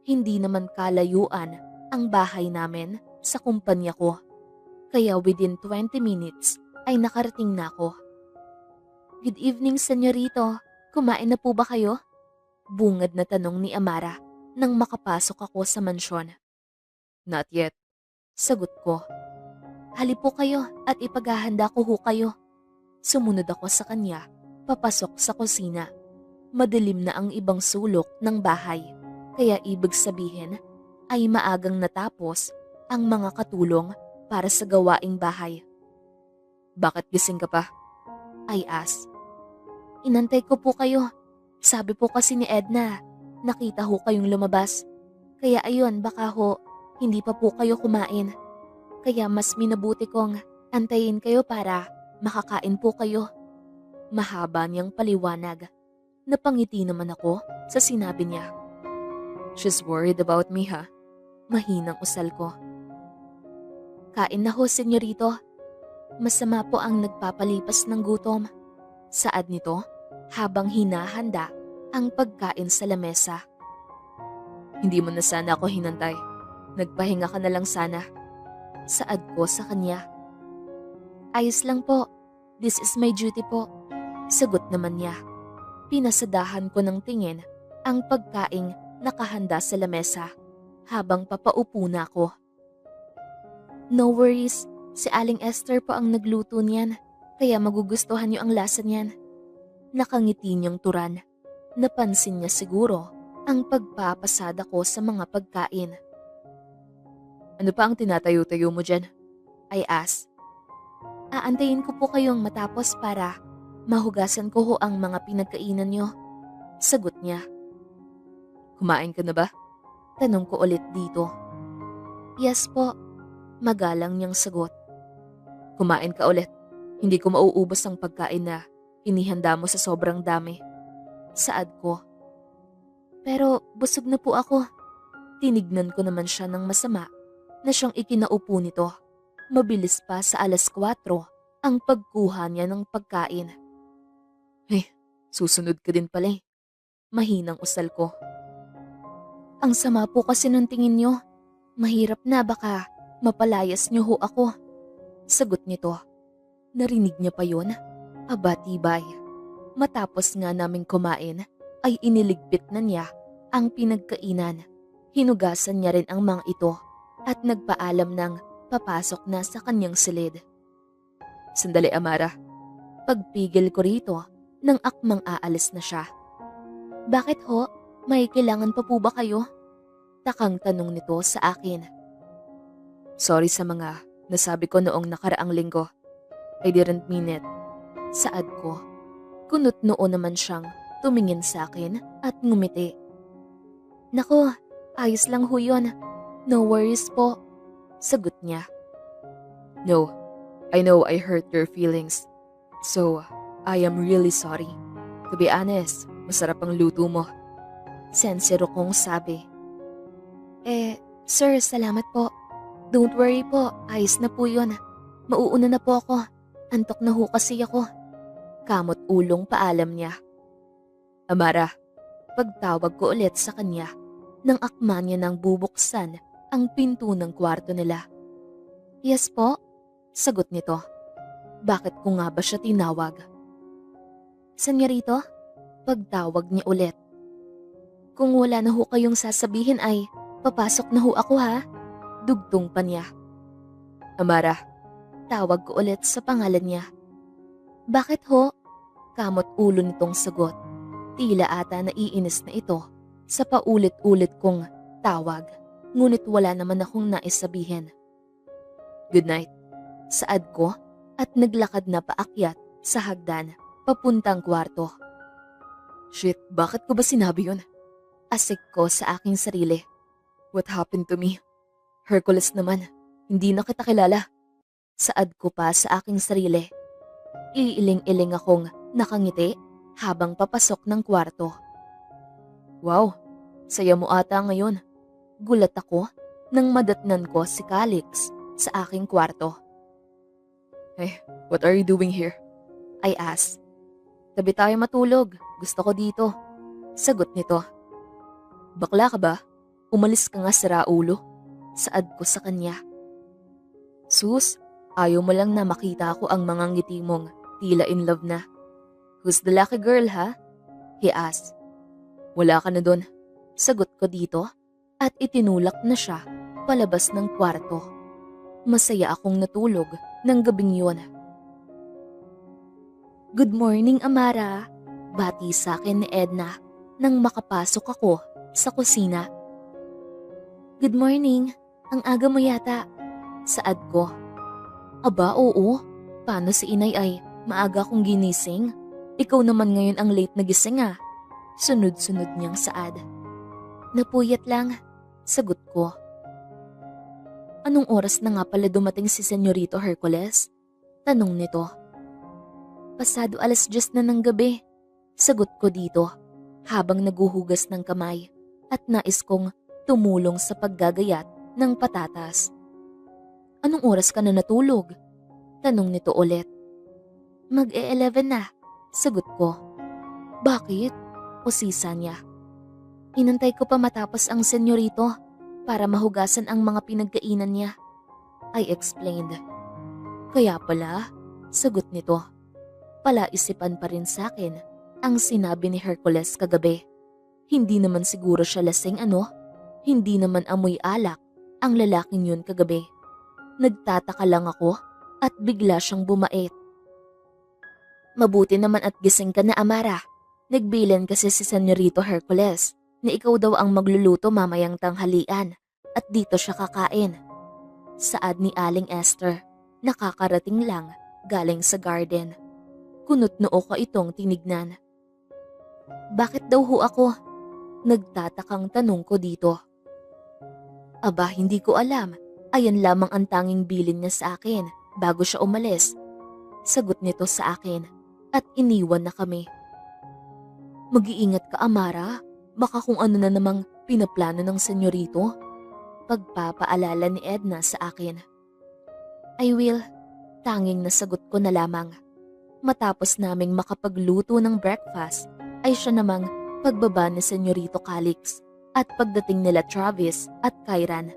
Hindi naman kalayuan ang bahay namin sa kumpanya ko. Kaya within 20 minutes ay nakarating na ako. Good evening, senyorito. Kumain na po ba kayo? Bungad na tanong ni Amara nang makapasok ako sa mansyon. Not yet. Sagot ko. Hali po kayo at ipaghahanda ko ho kayo. Sumunod ako sa kanya, papasok sa kusina. Madilim na ang ibang sulok ng bahay, kaya ibig sabihin ay maagang natapos ang mga katulong para sa gawaing bahay. Bakit gising ka pa? I asked. Inantay ko po kayo. Sabi po kasi ni Edna, nakita ho kayong lumabas. Kaya ayun, baka ho, hindi pa po kayo kumain. Kaya mas minabuti kong antayin kayo para makakain po kayo. Mahaba niyang paliwanag. Napangiti naman ako sa sinabi niya. She's worried about me, ha? Mahinang usal ko. Kain na ho, senyorito. Masama po ang nagpapalipas ng gutom. Saad nito habang hinahanda ang pagkain sa lamesa. Hindi mo na sana ako hinantay. Nagpahinga ka na lang sana. Saad ko sa kanya. Ayos lang po. This is my duty po. Sagot naman niya. Pinasadahan ko ng tingin ang pagkaing nakahanda sa lamesa habang papaupo na ako. No worries, si Aling Esther po ang nagluto niyan, kaya magugustuhan niyo ang lasa niyan. Nakangiti niyang turan. Napansin niya siguro ang pagpapasada ko sa mga pagkain. Ano pa ang tinatayo-tayo mo dyan? I asked. Aantayin ko po kayong matapos para mahugasan ko ho ang mga pinagkainan niyo. Sagot niya. Kumain ka na ba? Tanong ko ulit dito. Yes po. Magalang niyang sagot. Kumain ka ulit. Hindi ko mauubos ang pagkain na inihanda mo sa sobrang dami. Saad ko. Pero busog na po ako. Tinignan ko naman siya ng masama na siyang ikinaupo nito. Mabilis pa sa 4:00 ang pagkuha niya ng pagkain. Susunod ka din pala eh. Mahinang usal ko. Ang sama po kasi ng tingin niyo. Mahirap na baka mapalayas niyo ho ako. Sagot nito. Narinig niya pa yon? Aba tibay. Matapos nga naming kumain ay iniligpit na niya ang pinagkainan. Hinugasan niya rin ang mga ito at nagpaalam ng papasok na sa kanyang silid. Sandali, Amara. Pagpigil ko rito nang akmang aalis na siya. Bakit ho? May kailangan pa po ba kayo? Takang tanong nito sa akin. Sorry sa mga nasabi ko noong nakaraang linggo. I didn't mean it. Saad ko. Kunot noo naman siyang tumingin sa akin at ngumiti. Nako, ayos lang ho yun. No worries po. Sagot niya. No, I know I hurt your feelings. So, I am really sorry. To be honest, masarap ang luto mo. Sensero kong sabi. Sir, salamat po. Don't worry po, ayos na po yun. Mauuna na po ako. Antok na ho kasi ako. Kamot ulong paalam niya. Amara, Pagtawag ko ulit sa kanya, nang akma niya nang bubuksan ang pinto ng kwarto nila. Yes po, sagot nito. Bakit ko nga ba siya tinawag? Senyorito, pagtawag niya ulit. Kung wala na ho kayong sasabihin ay papasok na ho ako ha. Dugtong pa niya. Amara, Tawag ko ulit sa pangalan niya. Bakit ho? Kamot ulo nitong sagot. Tila ata naiinis na ito sa paulit-ulit kong tawag. Ngunit wala naman akong naisabihin. good night. Saad ko at naglakad na paakyat sa hagdan papuntang kwarto. Shit, bakit ko ba sinabi yun? Asik ko sa aking sarili. What happened to me? Hercules naman, hindi na kita kilala. Saad ko pa sa aking sarili. Iiling-iling akong nakangiti habang papasok ng kwarto. Wow, saya mo ata ngayon. Gulat ako nang madatnan ko si Calix sa aking kwarto. Hey, what are you doing here? I asked. Tabi tayo matulog. Gusto ko dito. Sagot nito. Bakla ka ba? Umalis ka nga sa raulo. Saad ko sa kanya. Sus, ayaw mo lang na makita ko ang mga ngiti mong tila in love na. Who's the lucky girl ha? He asked. Wala ka na doon. Sagot ko dito at itinulak na siya palabas ng kwarto. Masaya akong natulog ng gabing yun. Good morning, Amara. Bati sa akin ni Edna nang makapasok ako sa kusina. Good morning. Ang aga mo yata. Saad ko. Aba, oo. Paano si inay ay maaga kong ginising? Ikaw naman ngayon ang late na gising ah. Sunod-sunod niyang saad. Napuyat lang. Sagot ko. Anong oras na nga pala dumating si Senyorito Hercules? Tanong nito. Pasado 10:00 na ng gabi. Sagot ko dito habang naguhugas ng kamay at nais kong tumulong sa paggagayat ng patatas. Anong oras ka na natulog? Tanong nito ulit. Mag-11 na. Sagot ko. Bakit? Usisa niya. Inantay ko pa matapos ang senyorito para mahugasan ang mga pinagkainan niya. I explained. Kaya pala, sagot nito. Palaisipan pa rin sa akin ang sinabi ni Hercules kagabi. Hindi naman siguro siya lasing ano? Hindi naman amoy alak ang lalaking yun kagabi. Nagtataka lang ako at bigla siyang bumait. Mabuti naman at gising ka na, Amara. Nagbilan kasi si Senyorito Hercules na ikaw daw ang magluluto mamayang tanghalian at dito siya kakain. Saad ni Aling Esther, nakakarating lang galing sa garden. Kunot noo ko itong tinignan. Bakit daw ho ako? Nagtatakang tanong ko dito. Aba, hindi ko alam. Ayan lamang ang tanging bilin niya sa akin bago siya umalis. Sagot nito sa akin at iniwan na kami. Mag-iingat ka, Amara. Baka kung ano na namang pinaplano ng senyorito. Pagpapaalala ni Edna sa akin. I will. Tanging nasagot ko na lamang. Matapos naming makapagluto ng breakfast, ay siya namang pagbaba ni Senyorito Calix at pagdating nila Travis at Kyran.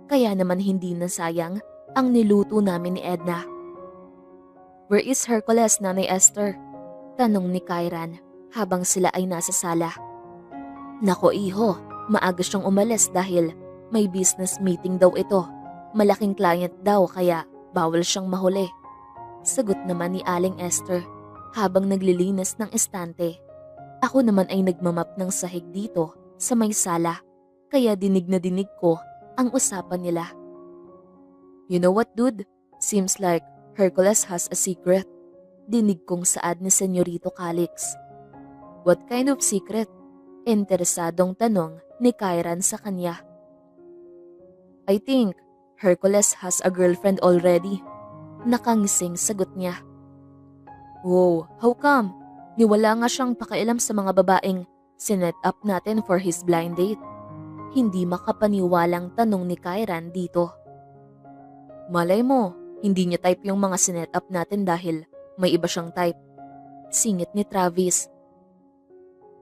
Kaya naman hindi nasayang ang niluto namin ni Edna. Where is Hercules, Nanay Esther? Tanong ni Kyran habang sila ay nasa sala. Nako iho, maaga siyang umalis dahil may business meeting daw ito. Malaking client daw kaya bawal siyang mahuli. Sagot naman ni Aling Esther habang naglilinis ng estante. Ako naman ay nagmamap ng sahig dito sa may sala kaya dinig na dinig ko ang usapan nila. You know what, dude? Seems like Hercules has a secret. Dinig kong saad ni Senyorito Calix. What kind of secret? Interesadong tanong ni Kyran sa kanya. I think Hercules has a girlfriend already. Nakangising sagot niya. Wow, how come? Niwala nga siyang pakialam sa mga babaeng sinet up natin for his blind date. Hindi makapaniwalang tanong ni Kyran dito. Malay mo, hindi niya type yung mga sinet up natin dahil may iba siyang type. Singit ni Travis.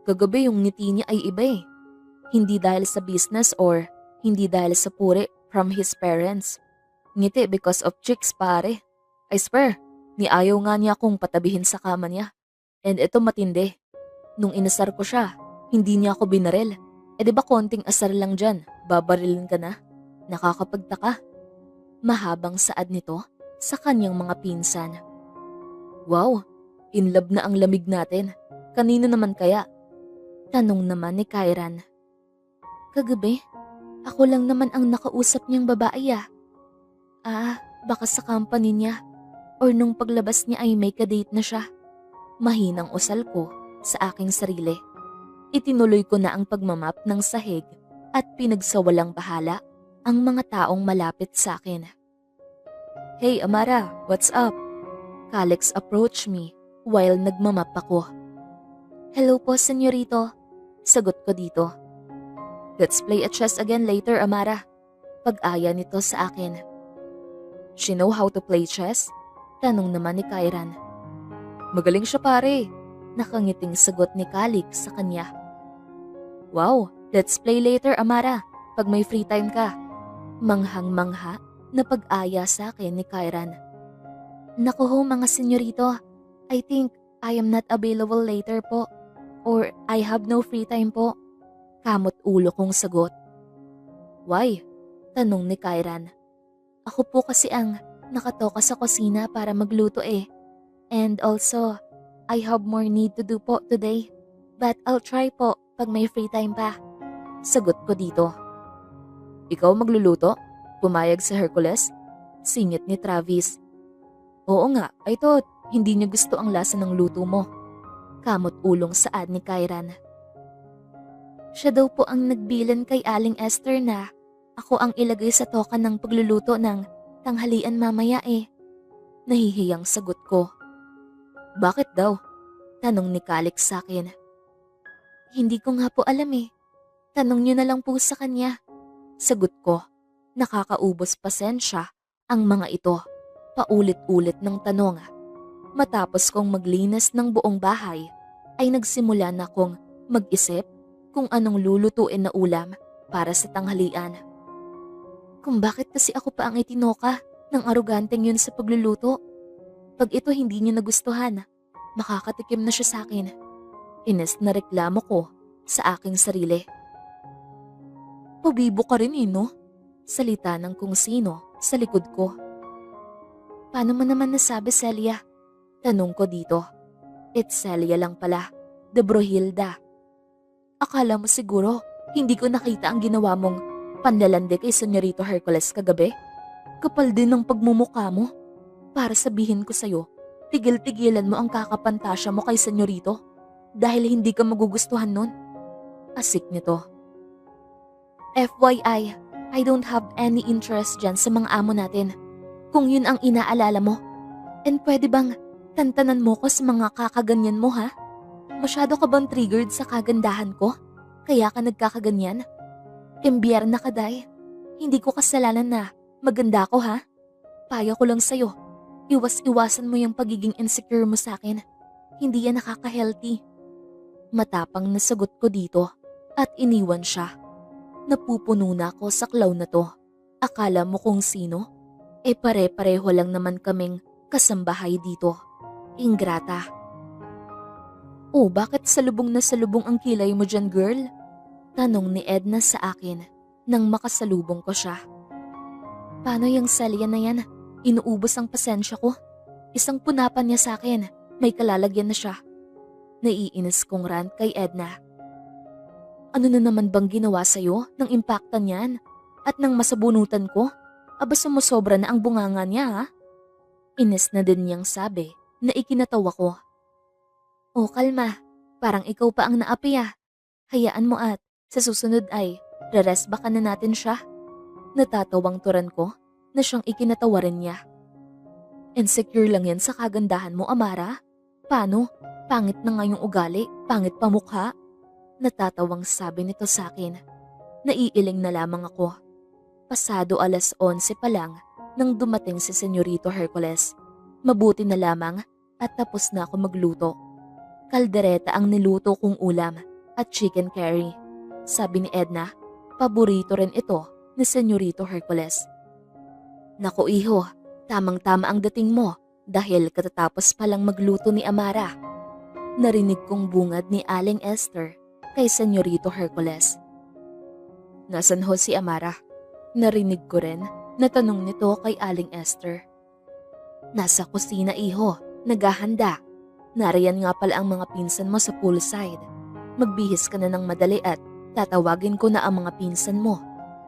Kagabi yung ngiti niya ay iba eh. Hindi dahil sa business or hindi dahil sa puri from his parents. Ngiti because of chicks pare. I swear, niayaw nga niya akong patabihin sa kama niya. And ito matindi. Nung inasar ko siya, hindi niya ako binaril. Eh di ba konting asar lang dyan, babarilin ka na? Nakakapagtaka. Mahabang saad nito sa kanyang mga pinsan. Wow, in love na ang lamig natin. Kanino naman kaya? Tanong naman ni Kyran. Kagabi, ako lang naman ang nakausap niyang babae ah. Baka sa company niya or nung paglabas niya ay may kadate na siya. Mahinang usal ko sa aking sarili. Itinuloy ko na ang pagmamap ng sahig at pinagsawalang bahala ang mga taong malapit sa akin. Hey Amara, what's up? Calix approached me while nagmamap ako. Hello po, senyorito. Sagot ko dito. Let's play a chess again later, Amara. Pag-aya nito sa akin. She know how to play chess? Tanong naman ni Kyran. Magaling siya pare. Nakangiting sagot ni Calix sa kanya. Wow, let's play later, Amara. Pag may free time ka. Manghang-mangha na pag-aya sa akin ni Kyran. Naku ho mga senyorito, I think I am not available later po. Or I have no free time po. Kamot ulo kong sagot. Why? Tanong ni Kyran. Ako po kasi ang nakatoka sa kusina para magluto eh. And also, I have more need to do po today. But I'll try po pag may free time pa. Sagot ko dito. Ikaw magluluto? Pumayag si Hercules? Singit ni Travis. Oo nga, I thought hindi niya gusto ang lasa ng luto mo. Kamot ulong saad ni Kyran. Siya daw po ang nagbilan kay Aling Esther na ako ang ilagay sa toka ng pagluluto ng tanghalian mamaya eh. Nahihiyang sagot ko. Bakit daw? Tanong ni Calix sa akin. Hindi ko nga po alam eh. Tanong niyo na lang po sa kanya. Sagot ko. Nakakaubos pasensya ang mga ito. Paulit-ulit ng tanong. Matapos kong maglinis ng buong bahay, ay nagsimula na akong mag-isip kung anong lulutuin na ulam para sa tanghalian. Kung bakit kasi ako pa ang itinoka ng aroganteng yun sa pagluluto. Pag ito hindi niya nagustuhan, makakatikim na siya sa akin. Ines na reklamo ko sa aking sarili. Pabibo ka rin eh, no? Salita ng kung sino sa likod ko. Paano mo naman nasabi, Celia? Tanong ko dito. It's Celia lang pala, de Brohilda. Akala mo siguro hindi ko nakita ang ginawa mong panlalande kay Senyorito Hercules kagabi? Kapal din ng pagmumukha mo. Para sabihin ko sa'yo, tigil-tigilan mo ang kakapantasya mo kay Senyorito dahil hindi ka magugustuhan nun. Asik nito. FYI, I don't have any interest dyan sa mga amo natin. Kung yun ang inaalala mo. And pwede bang tantanan mo ko sa mga kakaganyan mo ha? Masyado ka bang triggered sa kagandahan ko? Kaya ka nagkakaganyan? Imbyer na ka, Day. Hindi ko kasalanan na maganda ko ha? Payo ko lang sa'yo. Iwas-iwasan mo yung pagiging insecure mo sa akin. Hindi yan nakaka-healthy. Matapang na sagot ko dito at iniwan siya. Napupuno na ako sa clown na to. Akala mo kung sino? Pare-pareho lang naman kaming kasambahay dito. Ingrata. Oh, bakit salubong na salubong ang kilay mo dyan, girl? Tanong ni Edna sa akin nang makasalubong ko siya. Paano yung Celia na yan? Inuubos ang pasensya ko. Isang punapan niya sa akin. May kalalagyan na siya. Naiinis kong rant kay Edna. Ano na naman bang ginawa sa'yo nang impactan niyan? At nang masabunutan ko? Aba sumusobra na ang bunganga niya ha? Inis na din niyang sabi na ikinatawa ko. O kalma, parang ikaw pa ang naapi ah. Hayaan mo at sa susunod ay re-rest baka na natin siya. Natatawang turan ko na siyang ikinatawa rin niya. Insecure lang yan sa kagandahan mo, Amara? Paano? Pangit na nga yung ugali, pangit pa mukha. Natatawang sabi nito sa akin. Naiiling na lamang ako. Pasado 11:00 pa lang nang dumating si Senyorito Hercules. Mabuti na lamang at tapos na ako magluto. Kaldereta ang niluto kong ulam at chicken curry. Sabi ni Edna, paborito rin ito ni Senyorito Hercules. Naku iho, tamang-tama ang dating mo dahil katatapos palang magluto ni Amara. Narinig kong bungad ni Aling Esther kay Senyorito Hercules. Nasaan ho si Amara? Narinig ko rin na tanong nito kay Aling Esther. Nasa kusina iho, naghahanda. Nariyan nga pala ang mga pinsan mo sa poolside. Magbihis ka na ng madali at tatawagin ko na ang mga pinsan mo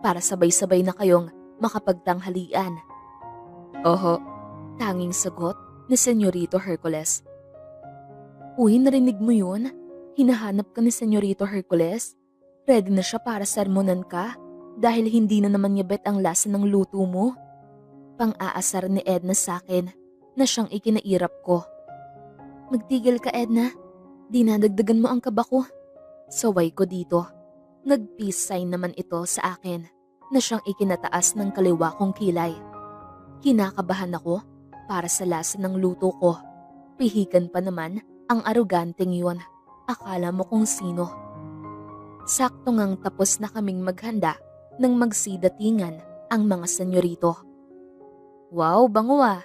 para sabay-sabay na kayong makapagtanghalian. Oho, tanging sagot ni Senyorito Hercules. Uy, narinig mo yun? Hinahanap ka ni Senyorito Hercules? Ready na siya para sermonan ka dahil hindi na naman niya bet ang lasa ng luto mo? Pang-aasar ni Edna sa akin na siyang ikinairap ko. Magtigil ka, Edna. Dinadagdagan mo ang kaba ko. Saway ko dito. Nag-peace sign naman ito sa akin na siyang ikinataas ng kaliwa kong kilay. Kinakabahan ako para sa lasa ng luto ko. Pihikan pa naman ang aroganteng yun. Akala mo kung sino. Sakto ngang tapos na kaming maghanda nang magsidatingan ang mga senyorito. Wow, bango ah!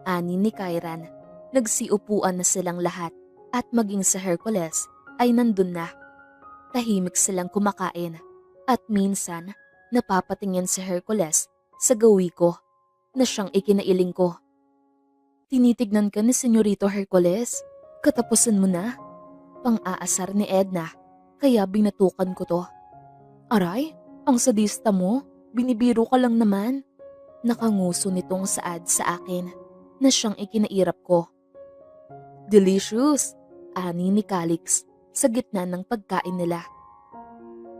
Ani ni Kairan. Nagsiupuan na silang lahat at maging sa Hercules ay nandun na. Tahimik silang kumakain at minsan napapatingin si Hercules sa gawi ko na siyang ikinailing ko. Tinitignan ka ni Senyorito Hercules? Katapusan mo na? Pang-aasar ni Edna kaya binatukan ko to. Aray, ang sadista mo, binibiro ka lang naman. Nakanguso nitong saad sa akin na siyang ikinairap ko. Delicious, ani ni Calix sa gitna ng pagkain nila.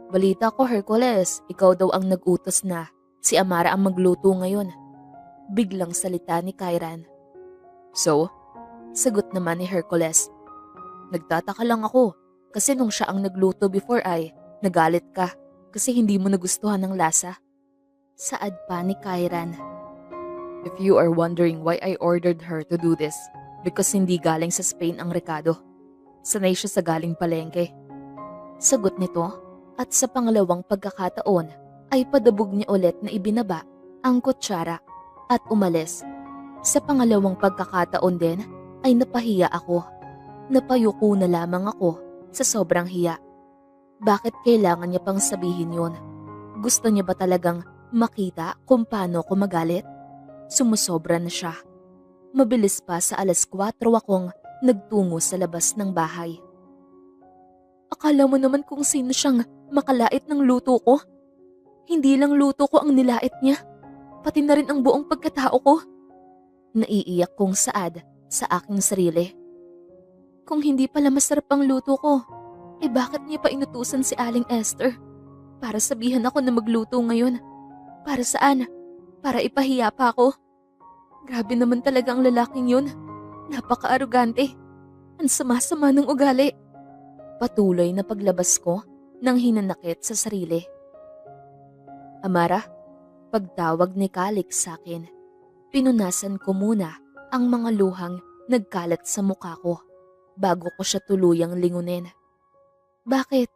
Balita ko Hercules, ikaw daw ang nag-utos na si Amara ang magluto ngayon. Biglang salita ni Kairan. So, sagot naman ni Hercules. Nagtataka lang ako kasi nung siya ang nagluto before ay nagalit ka kasi hindi mo nagustuhan ng lasa. Saad pa ni Kairan. If you are wondering why I ordered her to do this, because hindi galing sa Spain ang rekado. Sanay siya sa galing palengke. Sagot nito at sa pangalawang pagkakataon ay padabog niya ulit na ibinaba ang kutsara at umalis. Sa pangalawang pagkakataon din ay napahiya ako. Napayuko na lamang ako sa sobrang hiya. Bakit kailangan niya pang sabihin yun? Gusto niya ba talagang makita kung paano ko magalit? Sumusobra na siya. Mabilis pa sa 4:00 akong nagtungo sa labas ng bahay. Akala mo naman kung sino siyang makalait ng luto ko? Hindi lang luto ko ang nilait niya, pati na rin ang buong pagkatao ko. Naiiyak kong saad sa aking sarili. Kung hindi pala masarap ang luto ko, bakit niya pa inutusan si Aling Esther? Para sabihan ako na magluto ngayon. Para saan? Para ipahiya pa ako? Grabe naman talaga ang lalaking yun. Napaka-arugante. Ang sama-sama ng ugali. Patuloy na paglabas ko nang hinanakit sa sarili. Amara, pagtawag ni Calix sa akin, pinunasan ko muna ang mga luhang nagkalat sa mukha ko bago ko siya tuluyang lingunin. Bakit?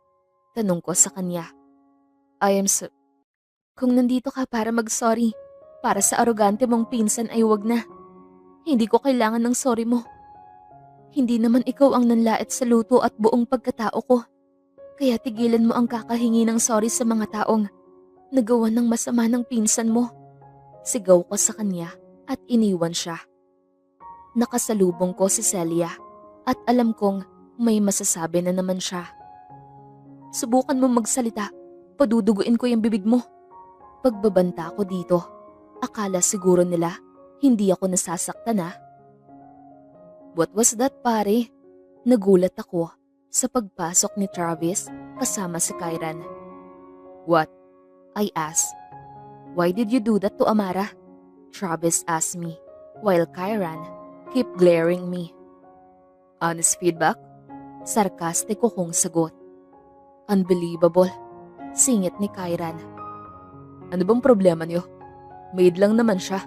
Tanong ko sa kanya. Kung nandito ka para mag-sorry, para sa arogante mong pinsan ay wag na. Hindi ko kailangan ng sorry mo. Hindi naman ikaw ang nanlait sa luto at buong pagkatao ko. Kaya tigilan mo ang kakahingi ng sorry sa mga taong nagawa ng masama ng pinsan mo. Sigaw ko sa kanya at iniwan siya. Nakasalubong ko si Celia at alam kong may masasabi na naman siya. Subukan mo magsalita, paduduguin ko yung bibig mo. Pagbabanta ko dito. Akala siguro nila hindi ako nasasaktan na. What was that, pare? Nagulat ako sa pagpasok ni Travis kasama si Kyran. What? I asked. Why did you do that to Amara? Travis asked me, while Kyran kept glaring me. Honest feedback? Sarkastiko kong sagot. Unbelievable. Singit ni Kyran. Ano bang problema niyo? Maid lang naman siya.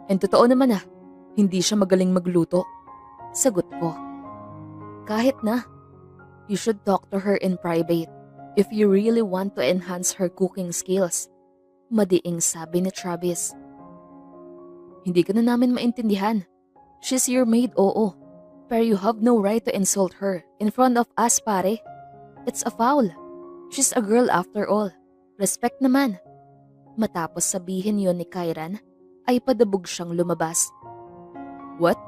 And totoo naman hindi siya magaling magluto. Sagot ko. Kahit na. You should talk to her in private if you really want to enhance her cooking skills. Madiing sabi ni Travis. Hindi ka na namin maintindihan. She's your maid, oo. Pero you have no right to insult her in front of us, pare. It's a foul. She's a girl after all. Respect naman. Matapos sabihin yon ni Kyran, ay padabog siyang lumabas. What?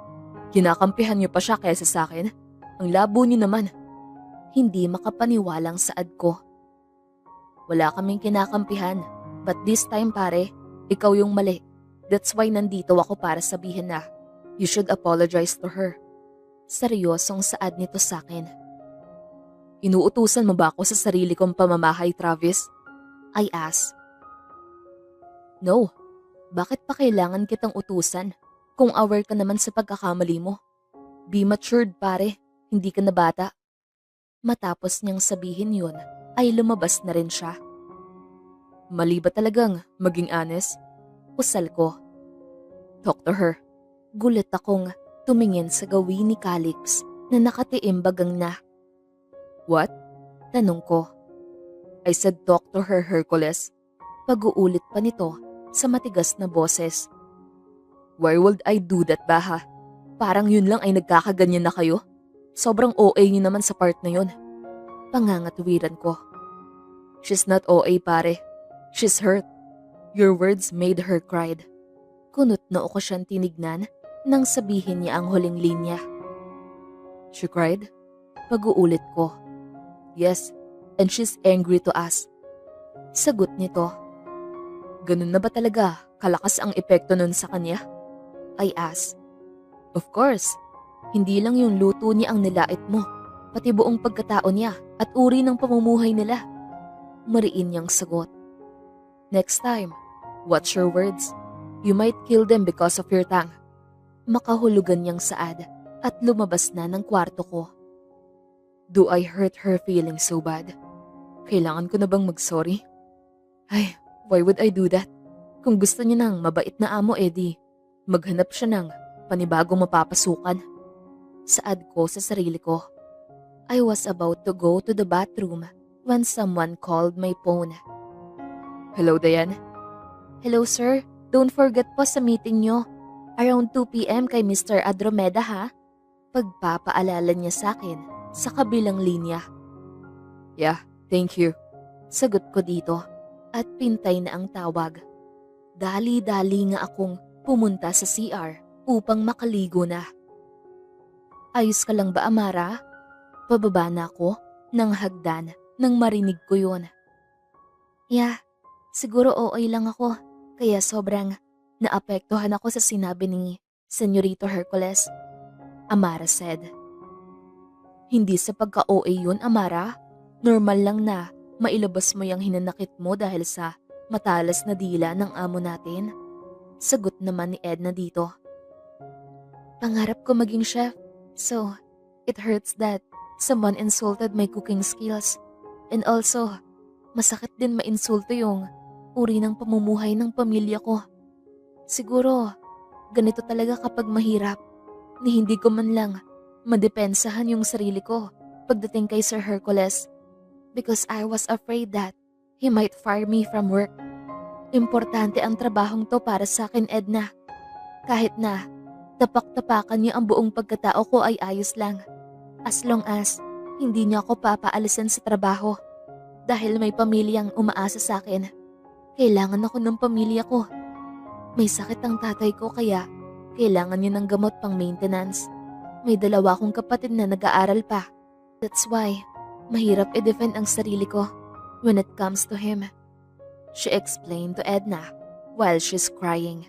Kinakampihan niyo pa siya kaysa sa akin? Ang labo niyo naman. Hindi makapaniwalang saad ko. Wala kaming kinakampihan. But this time, pare, ikaw yung mali. That's why nandito ako para sabihin na you should apologize to her. Seryosong saad nito sa akin. Inuutusan mo ba ako sa sarili kong pamamahay, Travis? I asked. No. Bakit pa kailangan kitang utusan kung aware ka naman sa pagkakamali mo? Be matured, pare. Hindi ka na bata. Matapos niyang sabihin yun, ay lumabas na rin siya. Mali ba talagang maging honest? Usal ko. Talk to her. Gulat akong tumingin sa gawin ni Calix na nakatiimbagang na. What? Tanong ko. I said talk to her, Hercules. Pag-uulit pa nito sa matigas na boses. Why would I do that, Baha? Parang yun lang ay nagkakaganyan na kayo. Sobrang OA niyo naman sa part na yun. Pangangatwiran ko. She's not OA, pare. She's hurt. Your words made her cried. Kunot na ako siyang tinignan nang sabihin niya ang huling linya. She cried? Pag-uulit ko. Yes, and she's angry to us. Sagot nito. Ganun na ba talaga kalakas ang epekto nun sa kanya? I asked. Of course. Hindi lang yung luto niya ang nilait mo, pati buong pagkatao niya at uri ng pamumuhay nila. Mariin niyang sagot. Next time, watch your words. You might kill them because of your tongue. Makahulugan niyang saad at lumabas na ng kwarto ko. Do I hurt her feelings so bad? Kailangan ko na bang mag-sorry? Ay, why would I do that? Kung gusto niya ng mabait na amo, Eddie, maghanap siya ng panibagong mapapasukan. Saad ko sa sarili ko. I was about to go to the bathroom when someone called my phone. Hello, Diane? Hello, sir. Don't forget po sa meeting nyo. Around 2 p.m. kay Mr. Adromeda, ha? Pagpapaalala niya sa akin sa kabilang linya. Yeah, thank you. Sagot ko dito at pintay na ang tawag. Dali-dali nga akong pumunta sa CR upang makaligo na. Ayos ka lang ba, Amara? Pababa na ako ng hagdan nang marinig ko yun. Yeah, siguro okay lang ako. Kaya sobrang naapektuhan ako sa sinabi ni Senyorito Hercules. Amara said. Hindi sa pagka-OA yun, Amara. Normal lang na mailabas mo yung hinanakit mo dahil sa matalas na dila ng amo natin. Sagot naman ni Edna dito. Pangarap ko maging chef. So, it hurts that someone insulted my cooking skills. And also, masakit din mainsulto yung uri ng pamumuhay ng pamilya ko. Siguro, ganito talaga kapag mahirap, ni hindi ko man lang madepensahan yung sarili ko pagdating kay Sir Hercules because I was afraid that he might fire me from work. Importante ang trabahong to para sa akin, Edna. Kahit na tapak-tapakan niya ang buong pagkatao ko ay ayos lang. As long as hindi niya ako papaalisin sa trabaho. Dahil may pamilyang umaasa sa akin. Kailangan ako ng pamilya ko. May sakit ang tatay ko kaya kailangan niya ng gamot pang maintenance. May 2 akong kapatid na nag-aaral pa. That's why mahirap i-defend ang sarili ko when it comes to him. She explained to Edna while she's crying.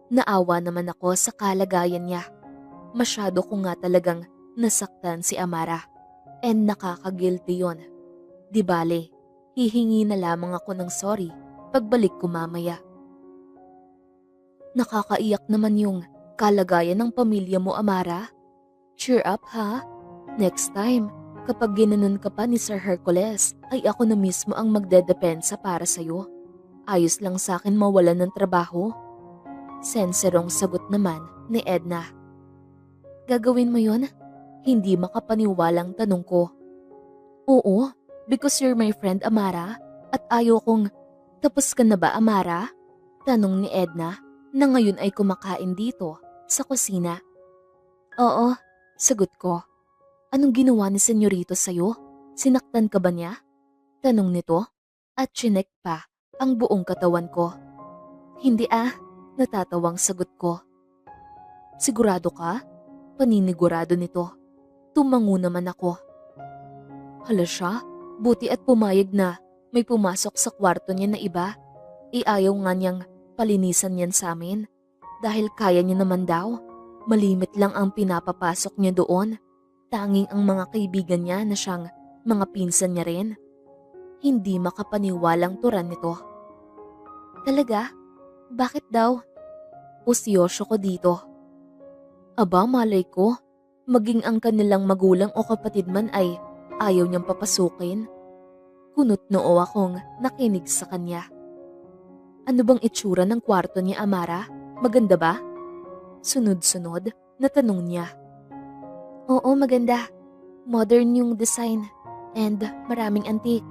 Naawa naman ako sa kalagayan niya. masyado ko nga talagang nasaktan si Amara. And nakaka-guilty yun. Di bale, hihingi na lamang ako ng sorry pagbalik ko mamaya. Nakakaiyak naman yung kalagayan ng pamilya mo, Amara. Cheer up ha. Next time, kapag ginanon ka pa ni Sir Hercules, ay ako na mismo ang magdedepensa para sa'yo. Ayos lang sa akin mawalan ng trabaho. Senserong sagot naman ni Edna. Gagawin mo yon? Hindi makapaniwalang tanong ko. Oo, because you're my friend, Amara, at ayaw kong... Tapos ka na ba, Amara? Tanong ni Edna na ngayon ay kumakain dito sa kusina. Oo, sagot ko. Anong ginawa ni Senyorito sa'yo? Sinaktan ka ba niya? Tanong nito at chinek pa ang buong katawan ko. Hindi natatawang sagot ko. Sigurado ka? Paninigurado nito. Tumango naman ako. Hala siya, buti at pumayag na may pumasok sa kwarto niya na iba. Ayaw nga niyang palinisan yan sa amin. Dahil kaya niya naman daw. Malimit lang ang pinapapasok niya doon. Tanging ang mga kaibigan niya na siyang mga pinsan niya rin. Hindi makapaniwalang turan nito. Talaga? Bakit daw? Pusyosyo ko dito. Aba, malay ko. Maging ang kanilang magulang o kapatid man ay ayaw niyang papasukin. Kunot noo akong nakinig sa kanya. Ano bang itsura ng kwarto niya, Amara? Maganda ba? Sunod-sunod na tanong niya. Oo, maganda. Modern yung design and maraming antique.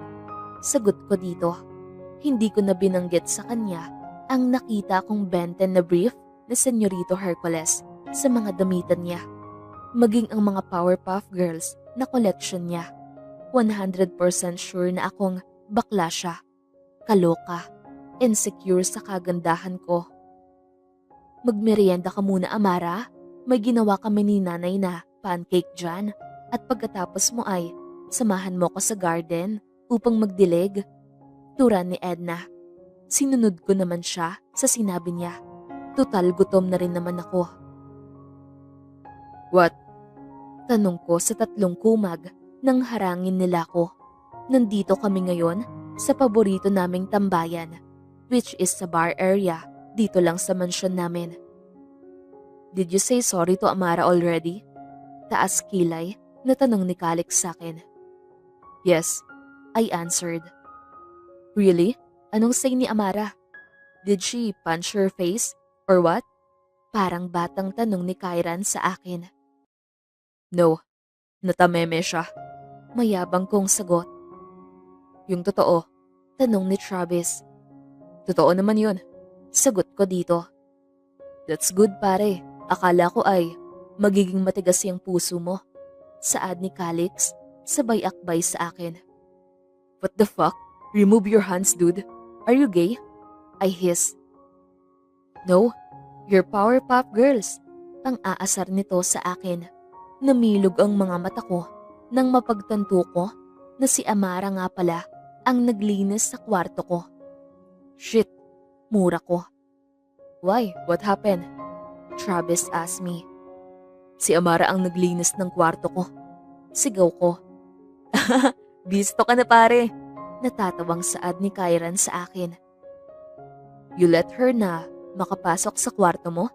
Sagot ko dito. Hindi ko na binanggit sa kanya ang nakita kong benten na brief na Senyorito Hercules sa mga damitan niya. Maging ang mga Powerpuff Girls na collection niya. 100% sure na akong bakla siya. Kaloka. Insecure sa kagandahan ko. Magmerienda ka muna, Amara. May ginawa kami ni nanay na pancake dyan. At pagkatapos mo ay samahan mo ko sa garden upang magdilig. Turan ni Edna. Sinunod ko naman siya sa sinabi niya. Tutal gutom na rin naman ako. What? Tanong ko sa tatlong kumag nang harangin nila ko. Nandito kami ngayon sa paborito naming tambayan, which is sa bar area dito lang sa mansyon namin. Did you say sorry to Amara already? Taas kilay na tanong ni Calix sa akin. Yes, I answered. Really? Anong say ni Amara? Did she punch her face or what? Parang batang tanong ni Kyran sa akin. No, natameme siya. Mayabang kong sagot. Yung totoo, tanong ni Travis. Totoo naman yun. Sagot ko dito. That's good pare. Akala ko ay magiging matigas yung puso mo. Saad ni Calix, sabay akbay sa akin. What the fuck? Remove your hands, dude. Are you gay? I hiss. No, you're Powerpuff Girls. Ang aasar nito sa akin. Namilog ang mga mata ko nang mapagtanto ko na si Amara nga pala ang naglinis sa kwarto ko. Shit, mura ko. Why? What happened? Travis asked me. Si Amara ang naglinis ng kwarto ko. Sigaw ko. Bisto ka na pare. Natatawang saad ni Kyran sa akin. You let her na makapasok sa kwarto mo?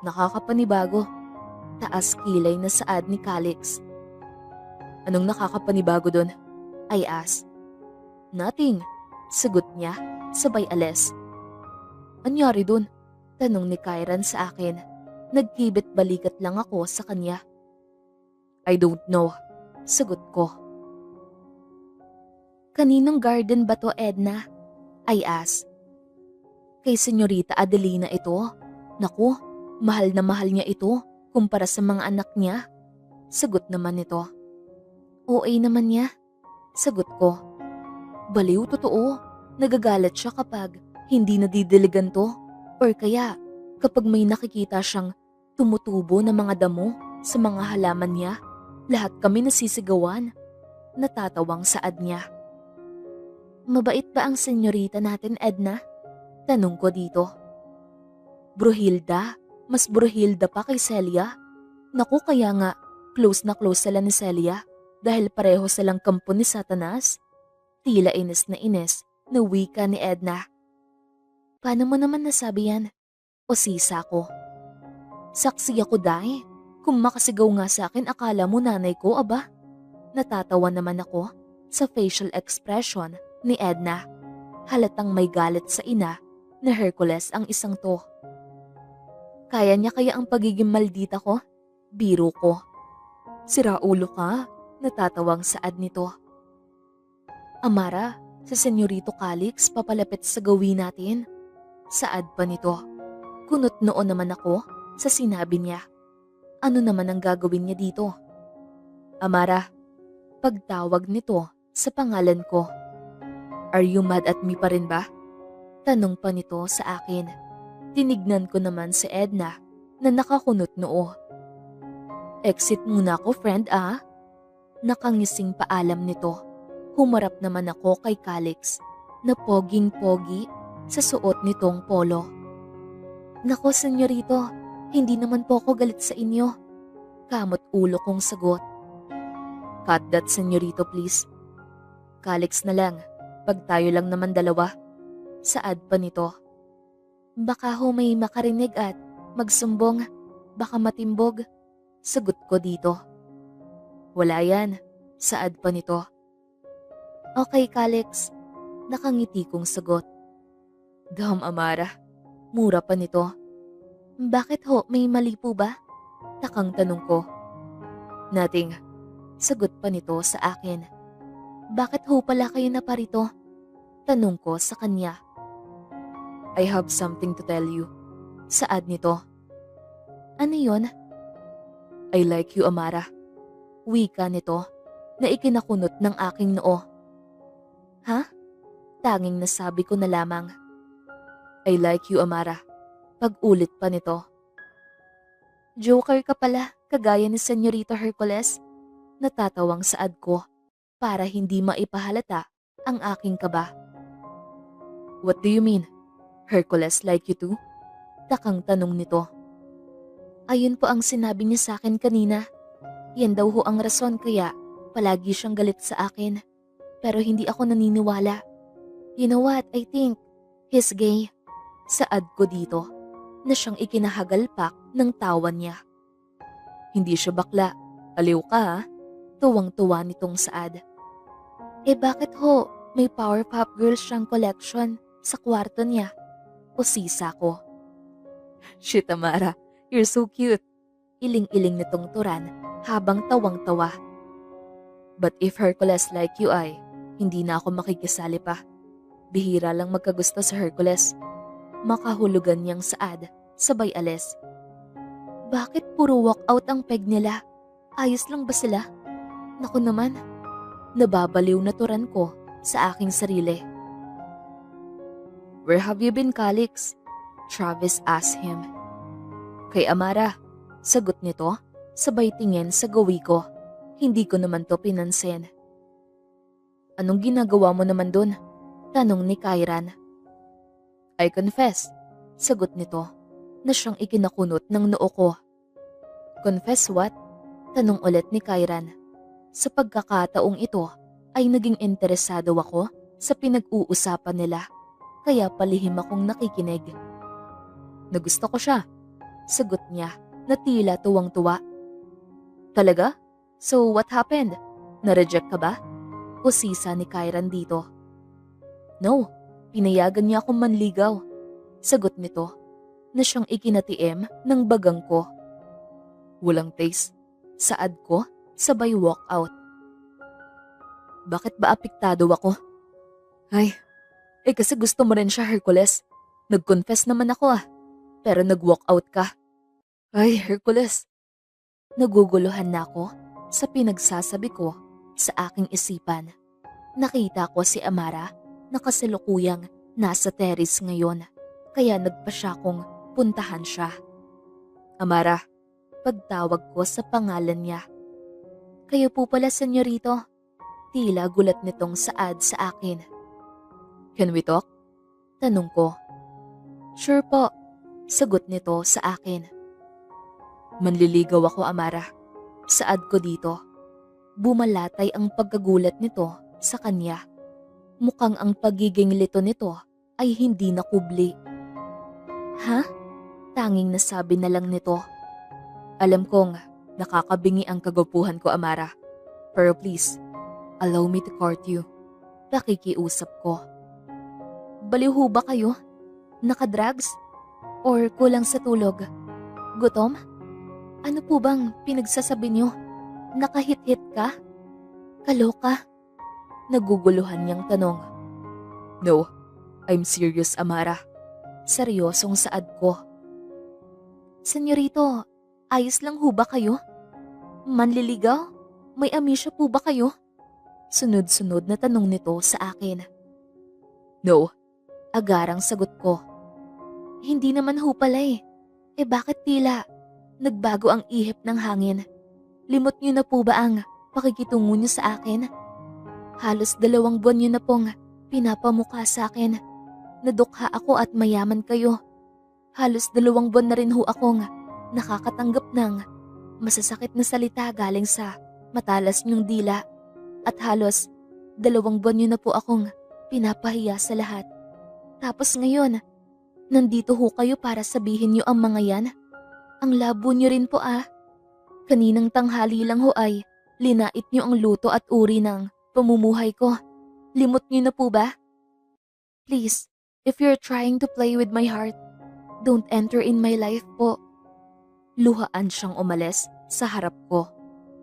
Nakakapanibago. Taas kilay na saad ni Calix. Anong nakakapanibago doon? I asked. Nothing. Sagot niya, sabay alis. Anyari doon? Tanong ni Kyran sa akin. Nagkibit balikat lang ako sa kanya. I don't know. Sagot ko. Kaninong garden ba to, Edna? I asked. Kay Senyorita Adelina ito. Naku, mahal na mahal niya ito kumpara sa mga anak niya. Sagot naman nito. OA naman niya. Sagot ko. Baliw, totoo. Nagagalat siya kapag hindi nadidiligan to. Or kaya kapag may nakikita siyang tumutubo na mga damo sa mga halaman niya, lahat kami nasisigawan. Natatawang saad niya. Mabait ba ang senyorita natin, Edna? Tanong ko dito. Bruhilda, mas bruhilda pa kay Celia. Naku, kaya nga, close na close sila ni Celia dahil pareho silang kampo ni Satanas. Tila inis na wika ni Edna. Paano mo naman nasabi yan? O sisa ko. Saksi ako dahi. Kung makasigaw nga sa akin akala mo nanay ko, aba. Natatawa naman ako sa facial expression ni Edna. Halatang may galit sa ina na Hercules ang isang to. Kaya niya kaya ang pagiging maldita ko? Biro ko. Sira ulo ka, natatawang saad nito. Amara, sa Senyorito Calix papalapit sa gawin natin. Saad pa nito. Kunot noon naman ako sa sinabi niya. Ano naman ang gagawin niya dito? Amara, pagtawag nito sa pangalan ko. Are you mad at me pa rin ba? Tanong pa nito sa akin. Tinignan ko naman si Edna na nakakunot noo. Exit muna ako, friend, ah. Nakangising paalam nito. Humarap naman ako kay Calix na poging-pogi sa suot nitong polo. Nako, senyorito, hindi naman po ako galit sa inyo. Kamot ulo kong sagot. Cut that, senyorito, please. Calix na lang, pag tayo lang naman dalawa. Saad pa nito. Baka ho may makarinig at magsumbong, baka matimbog. Sagot ko dito. Wala yan, saad pa nito. Okay, Calix. Nakangiti kong sagot. Gam, Amara. Mura pa nito. Bakit ho, may mali po ba? Takang tanong ko. Nothing. Sagot pa nito sa akin. Bakit ho pala kayo naparito? Tanong ko sa kanya. I have something to tell you. Saad nito. Ano yon? I like you, Amara. Wika nito na ikinakunot ng aking noo. Ha? Tanging nasabi ko na lamang. I like you, Amara. Pag-ulit pa nito. Joker ka pala, kagaya ni Senyorito Hercules. Natatawang saad ko para hindi maipahalata ang aking kaba. What do you mean? Hercules like you too? Takang tanong nito. Ayun po ang sinabi niya sa akin kanina. Yan daw ho ang rason kaya palagi siyang galit sa akin. Pero hindi ako naniniwala. You know what, I think he's gay. Saad ko dito na siyang ikinahagalpak ng tawa niya. Hindi siya bakla. Aliw ka, ha? Tuwang-tuwa nitong saad. Eh bakit ho? May Powerpuff Girls siyang collection sa kwarto niya. O sisa ko. Shit, Amara. You're so cute. Iling-iling nitong turan habang tawang-tawa. But if Hercules like you ay, hindi na ako makikisali pa. Bihira lang magkagusto sa Hercules. Makahulugan niyang saad, sabay alis. Bakit puro walkout ang peg nila? Ayos lang ba sila? Naku naman, nababaliw na turan ko sa aking sarili. Where have you been, Calix? Travis asked him. Kay Amara, sagot nito, sabay tingin sa gawi ko. Hindi ko naman to pinansin. Anong ginagawa mo naman dun? Tanong ni Kairan. I confess, sagot nito, na siyang ikinakunot ng noo ko. Confess what? Tanong ulit ni Kairan. Sa pagkakataong ito ay naging interesado ako sa pinag-uusapan nila, kaya palihim akong nakikinig. Nagusto ko siya, sagot niya na tila tuwang-tuwa. Talaga? So what happened? Na-reject ka ba? O sisa ni Kairan dito. No, pinayagan niya akong manligaw. Sagot nito na siyang ikinatiim ng bagang ko. Walang taste, saad ko sabay walk out. Bakit ba apektado ako? Ay, kasi gusto mo rin siya, Hercules. Nag-confess naman ako pero nag-walk out ka. Ay, Hercules. Naguguluhan na ako sa pinagsasabi ko sa aking isipan. Nakita ko si Amara na kasalukuyang nasa terrace ngayon, kaya nagpa siya kong puntahan siya. Amara, pagtawag ko sa pangalan niya. Kayo po pala, senyorito. Tila gulat nitong saad sa akin. Can we talk? Tanong ko. Sure po, sagot nito sa akin. Manliligaw ako, Amara. Saad ko dito. Bumalatay ang pagkagulat nito sa kanya. Mukhang ang pagiging lito nito ay hindi nakubli. Ha? Tanging nasabi na lang nito. Alam kong nakakabingi ang kagwapuhan ko, Amara. Pero please, allow me to court you. Pakikiusap ko. Baliw ho ba kayo? Nakadrugs? Or kulang sa tulog? Gutom? Ano po bang pinagsasabi niyo? Nakahit-hit ka? Kaloka? Naguguluhan niyang tanong. No, I'm serious, Amara. Seryosong saad ko. Senyorito, ayos lang ho ba kayo? Manliligaw? May amisya po ba kayo? Sunod-sunod na tanong nito sa akin. No, agarang sagot ko. Hindi naman ho pala eh. Bakit tila nagbago ang ihip ng hangin? Limot niyo na po ba ang pakikitungo niyo sa akin? Halos 2 buwan niyo na pong pinapamukha sa akin. Nadukha ako at mayaman kayo. Halos 2 buwan na rin ho akong nakakatanggap ng masasakit na salita galing sa matalas niyong dila. At halos 2 buwan niyo na po akong pinapahiya sa lahat. Tapos ngayon, nandito ho kayo para sabihin niyo ang mga yan? Ang labo niyo rin po ah. Kaninang tanghali lang ho ay linait niyo ang luto at uri ng pamumuhay ko. Limot niyo na po ba? Please, if you're trying to play with my heart, don't enter in my life po. Luhaan siyang umalis sa harap ko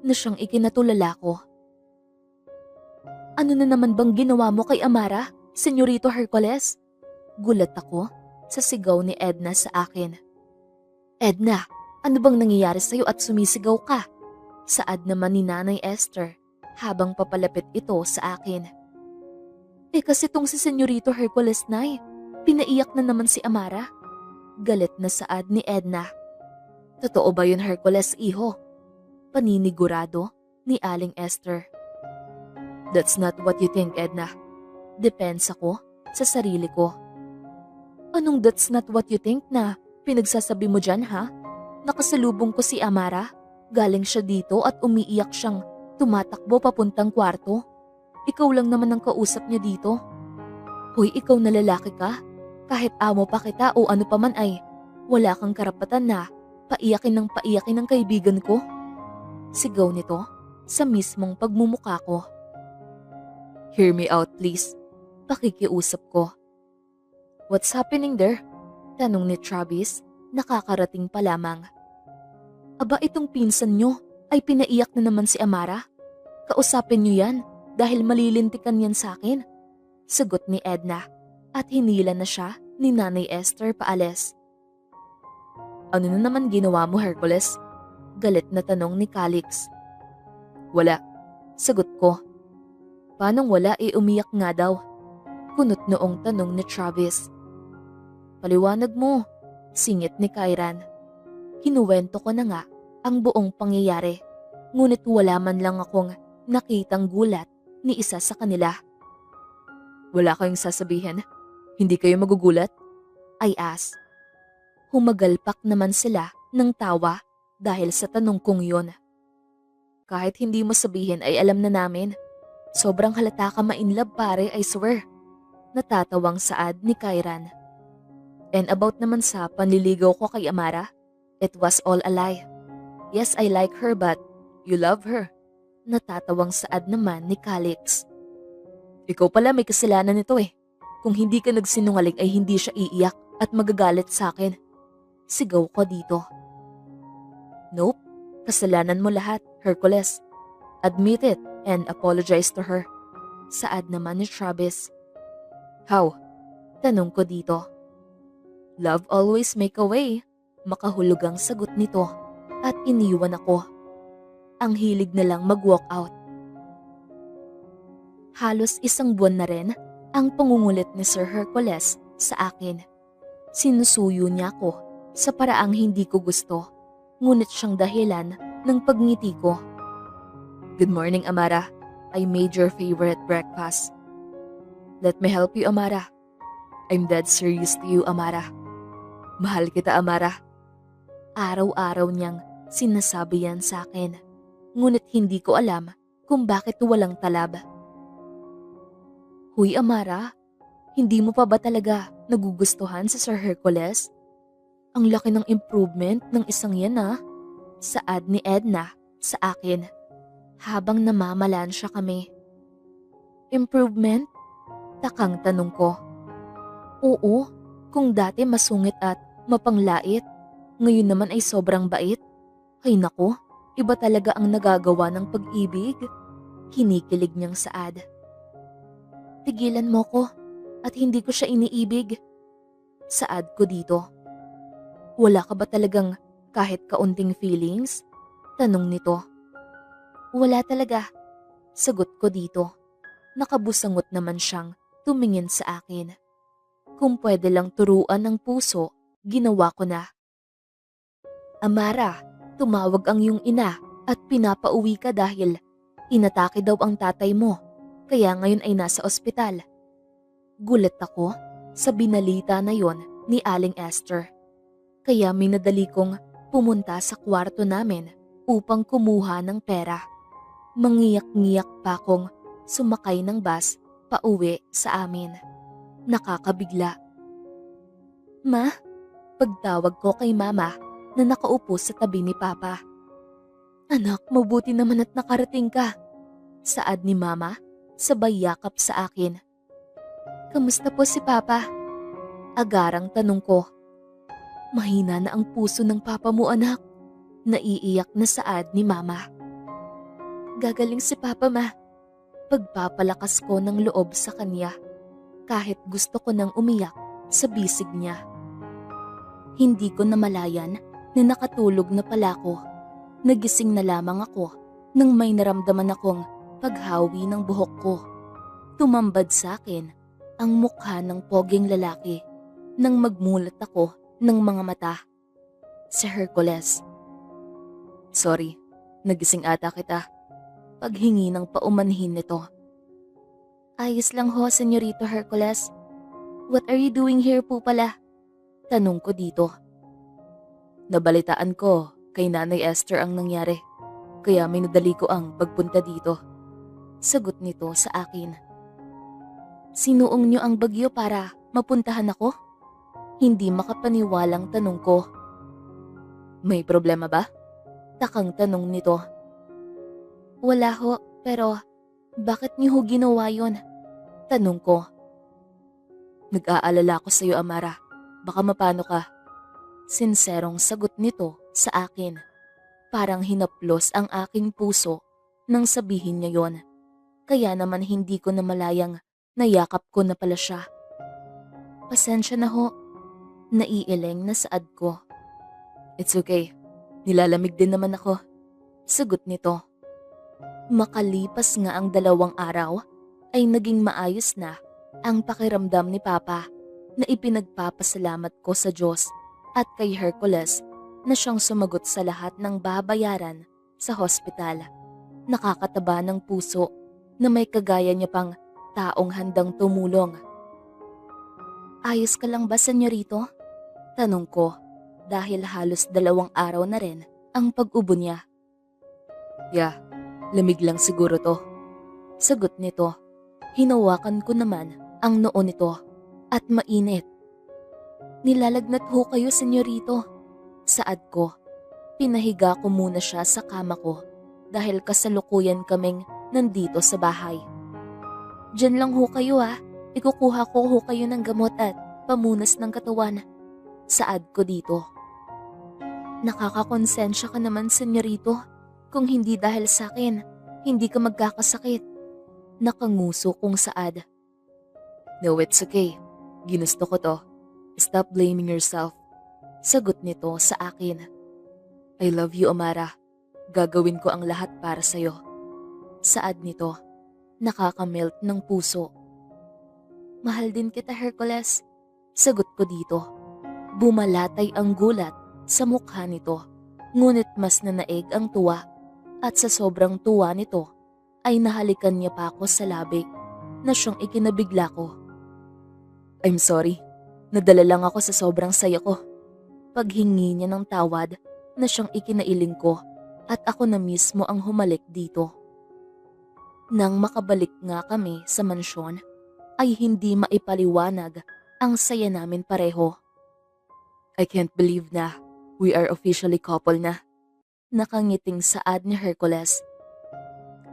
na siyang ikinatulala ko. Ano na naman bang ginawa mo kay Amara, Senyorito Hercules? Gulat ako sa sigaw ni Edna sa akin. Edna, ano bang nangyayari sa'yo at sumisigaw ka? Saad naman ni Nanay Esther habang papalapit ito sa akin. Kasi tong si Senyorito Hercules, Nay, pinaiyak na naman si Amara. Galit na saad ni Edna. Totoo ba yun, Hercules, iho? Paninigurado ni Aling Esther. That's not what you think, Edna. Depensa ko sa sarili ko. Anong that's not what you think na pinagsasabi mo dyan, ha? Nakasalubong ko si Amara. Galing siya dito at umiiyak siyang tumatakbo papuntang kwarto. Ikaw lang naman ang kausap niya dito. Hoy, ikaw na lalaki ka. Kahit amo pa kita o ano pa man ay wala kang karapatan na paiyakin ng kaibigan ko. Sigaw nito sa mismong pagmumuka ko. Hear me out, please. Pakikiusap ko. What's happening there? Tanong ni Travis, nakakarating pa lamang. Aba, itong pinsan nyo ay pinaiyak na naman si Amara. Kausapin nyo yan dahil malilintikan yan sa akin. Sagot ni Edna at hinila na siya ni Nanay Esther paalis. Ano na naman ginawa mo, Hercules? Galit na tanong ni Calix. Wala. Sagot ko. Paanong wala, umiyak nga daw? Kunot noong tanong ni Travis. Paliwanag mo, singit ni Kyran. Kinuwento ko na nga ang buong pangyayari, ngunit wala man lang akong nakitang gulat ni isa sa kanila. Wala kayong sasabihin? Hindi kayo magugulat? I asked. Humagalpak naman sila ng tawa dahil sa tanong kong yun. Kahit hindi mo sabihin ay alam na namin. Sobrang halata ka ma-inlove, pare, I swear. Natatawang saad ni Kyran. And about naman sa panliligaw ko kay Amara, it was all a lie. Yes, I like her but you love her. Natatawang saad naman ni Calix. Ikaw pala may kasalanan nito eh. Kung hindi ka nagsinungaling ay hindi siya iiyak at magagalit sa akin. Sigaw ko dito. Nope, kasalanan mo lahat, Hercules. Admit it and apologize to her. Saad naman ni Travis. How? Tanong ko dito. Love always make a way. Makahulog ang sagot nito at iniwan ako. Ang hilig na lang mag-walk out. Halos 1 buwan na rin ang pangungulit ni Sir Hercules sa akin. Sinusuyo niya ako sa paraang hindi ko gusto, ngunit siyang dahilan ng pagngiti ko. Good morning, Amara. I made your favorite breakfast. Let me help you, Amara. I'm dead serious to you, Amara. Mahal kita, Amara. Araw-araw niyang Sinasabi yan sa akin. Ngunit hindi ko alam kung bakit walang talab. Huy Amara, hindi mo pa ba talaga nagugustuhan si Sir Hercules? Ang laki ng improvement ng isang yan Saad ni Edna sa akin habang namamalansya kami. Improvement? Takang tanong ko. Oo, kung dati masungit at mapanglait, ngayon naman ay sobrang bait. Ay nako, iba talaga ang nagagawa ng pag-ibig. Kinikilig niyang Saad. Tigilan mo ko at hindi ko siya iniibig. Saad ko dito. Wala ka ba talagang kahit kaunting feelings? Tanong nito. Wala talaga. Sagot ko dito. Nakabusangot naman siyang tumingin sa akin. Kung pwede lang turuan ng puso, ginawa ko na. Amara, tumawag ang iyong ina at pinapauwi ka dahil inatake daw ang tatay mo, kaya ngayon ay nasa ospital. Gulat ako sa binalita na yon ni Aling Esther. Kaya minadali kong pumunta sa kwarto namin upang kumuha ng pera. Mangiyak-ngiyak pa akong sumakay ng bus pauwi sa amin. Nakakabigla. Ma, pagtawag ko kay mama na nakaupo sa tabi ni papa. Anak, mabuti naman at nakarating ka. Saad ni mama, sabay yakap sa akin. Kamusta po si papa? Agarang tanong ko. Mahina na ang puso ng papa mo anak. Naiiyak na saad ni mama. Gagaling si papa ma. Pagpapalakas ko ng loob sa kanya. Kahit gusto ko nang umiyak sa bisig niya. Hindi ko namalayan na nakatulog na pala ako. Nagising na lamang ako nang may naramdaman akong paghawi ng buhok ko. Tumambad sa akin ang mukha ng poging lalaki nang magmulat ako ng mga mata. Si Hercules. Sorry, nagising ata kita. Paghingi ng paumanhin nito. Ayos lang ho, Senyorito Hercules. What are you doing here po pala? Tanong ko dito. Nabalitaan ko kay Nanay Esther ang nangyari, kaya may nadali ko ang pagpunta dito. Sagot nito sa akin. Sinuong niyo ang bagyo para mapuntahan ako? Hindi makapaniwalang tanong ko. May problema ba? Takang tanong nito. Wala ho, pero bakit niyo ho ginawa yun? Tanong ko. Nag-aalala ko sa iyo, Amara. Baka mapano ka. Sinserong sagot nito sa akin. Parang hinaplos ang aking puso nang sabihin niya yon. Kaya naman hindi ko namalayang nayakap ko na pala siya. Pasensya na ho. Naiiling na saad ko. It's okay. Nilalamig din naman ako. Sagot nito. Makalipas nga ang 2 araw, ay naging maayos na ang pakiramdam ni Papa na ipinagpapasalamat ko sa Diyos at kay Hercules na siyang sumagot sa lahat ng babayaran sa hospital. Nakakataba ng puso na may kagaya niya pang taong handang tumulong. Ayos ka lang ba, senyorito? Tanong ko dahil halos 2 araw na rin ang pag-ubo niya. Yeah, lamig lang siguro to. Sagot nito. Hinawakan ko naman ang noo nito at mainit. Nilalagnat ho kayo, senyorito. Saad ko. Pinahiga ko muna siya sa kama ko dahil kasalukuyan kaming nandito sa bahay. Diyan lang ho kayo Ikukuha ko ho kayo ng gamot at pamunas ng katawan. Saad ko dito. Nakakakonsensya ka naman, senyorito. Kung hindi dahil sa akin, hindi ka magkakasakit. Nakanguso kong saad. No, it's okay. Ginusto ko to. Stop blaming yourself. Sagot nito sa akin. I love you, Amara. Gagawin ko ang lahat para sa'yo. Saad nito. Nakakamelt ng puso. Mahal din kita, Hercules. Sagot ko dito. Bumalatay ang gulat sa mukha nito. Ngunit mas nanaig ang tuwa. At sa sobrang tuwa nito, ay nahalikan niya pa ako sa labi na siyang ikinabigla ko. I'm sorry, nadala lang ako sa sobrang saya ko. Paghingi niya ng tawad, na siyang ikinailing ko at ako na mismo ang humalik dito. Nang makabalik nga kami sa mansyon, ay hindi maipaliwanag ang saya namin pareho. I can't believe na we are officially couple na. Nakangiting saad ni Hercules.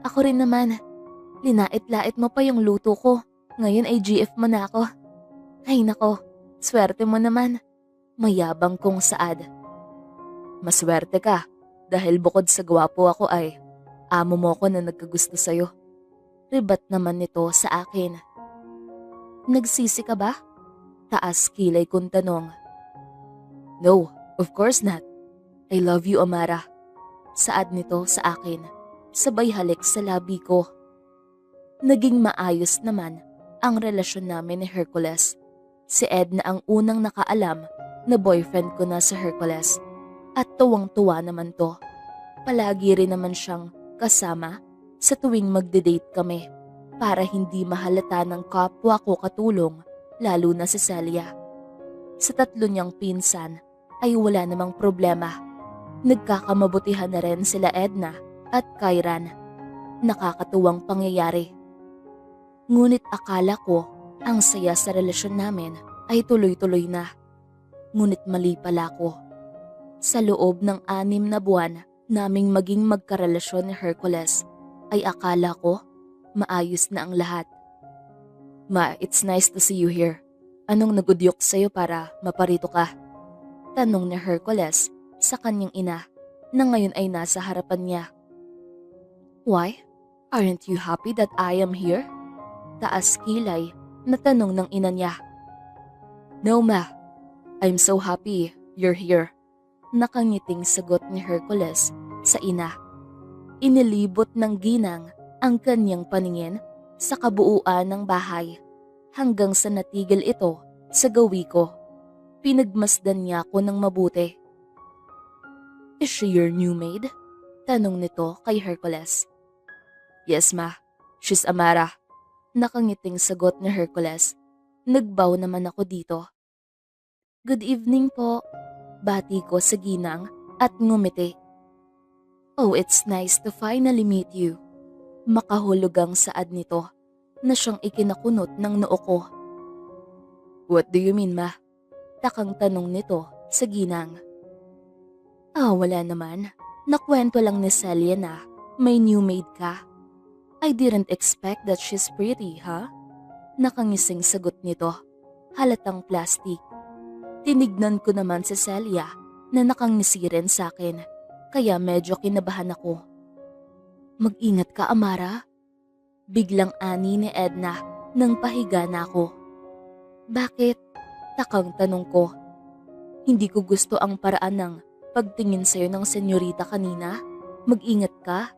Ako rin naman. Linait-lait mo pa yung luto ko. Ngayon ay GF mo na ako. Ay nako, swerte mo naman. Mayabang kong saad. Maswerte ka dahil bukod sa gwapo ako ay amo mo ko na nagkagusto sa'yo. Ribat naman nito sa akin. Nagsisi ka ba? Taas kilay kong tanong. No, of course not. I love you, Amara. Saad nito sa akin, sabay halik sa labi ko. Naging maayos naman ang relasyon namin ni Hercules. Si Ed na ang unang nakaalam na boyfriend ko na sa Hercules. At tuwang-tuwa naman to. Palagi rin naman siyang kasama sa tuwing magde-date kami para hindi mahalata ng kapwa ko katulong, lalo na si Celia. Sa tatlo niyang pinsan ay wala namang problema. Nagkakamabutihan na rin sila Edna at Kyran. Nakakatuwang pangyayari. Ngunit akala ko ang saya sa relasyon namin ay tuloy-tuloy na. Ngunit mali pala ko. Sa loob ng 6 na buwan naming maging magkarelasyon ni Hercules ay akala ko maayos na ang lahat. Ma, it's nice to see you here. Anong nagudyok sa'yo para maparito ka? Tanong ni Hercules sa kanyang ina na ngayon ay nasa harapan niya. Why? Aren't you happy that I am here? Taas kilay na tanong ng ina niya. No ma, I'm so happy you're here. Nakangiting sagot ni Hercules sa ina. Inilibot ng ginang ang kanyang paningin sa kabuuan ng bahay hanggang sa natigil ito sa gawi ko. Pinagmasdan niya ako ng mabuti. Is she your new maid? Tanong nito kay Hercules. Yes ma, she's Amara. Nakangiting sagot ni Hercules. Nagbow naman ako dito. Good evening po. Bati ko sa ginang at ngumiti. Oh, it's nice to finally meet you. Makahulugang saad nito na siyang ikinakunot ng noo ko. What do you mean, ma? Takang tanong nito sa ginang. Wala naman. Nakwento lang ni Celia na may new maid ka. I didn't expect that she's pretty, ha? Nakangising sagot nito. Halatang plastic. Tinignan ko naman si Celia na nakangisi rin sa akin, kaya medyo kinabahan ako. Mag-ingat ka, Amara. Biglang ani ni Edna nang pahiga na ako. Bakit? Takang tanong ko. Hindi ko gusto ang paraan ng pagtingin sa'yo ng senyorita kanina. Mag-ingat ka.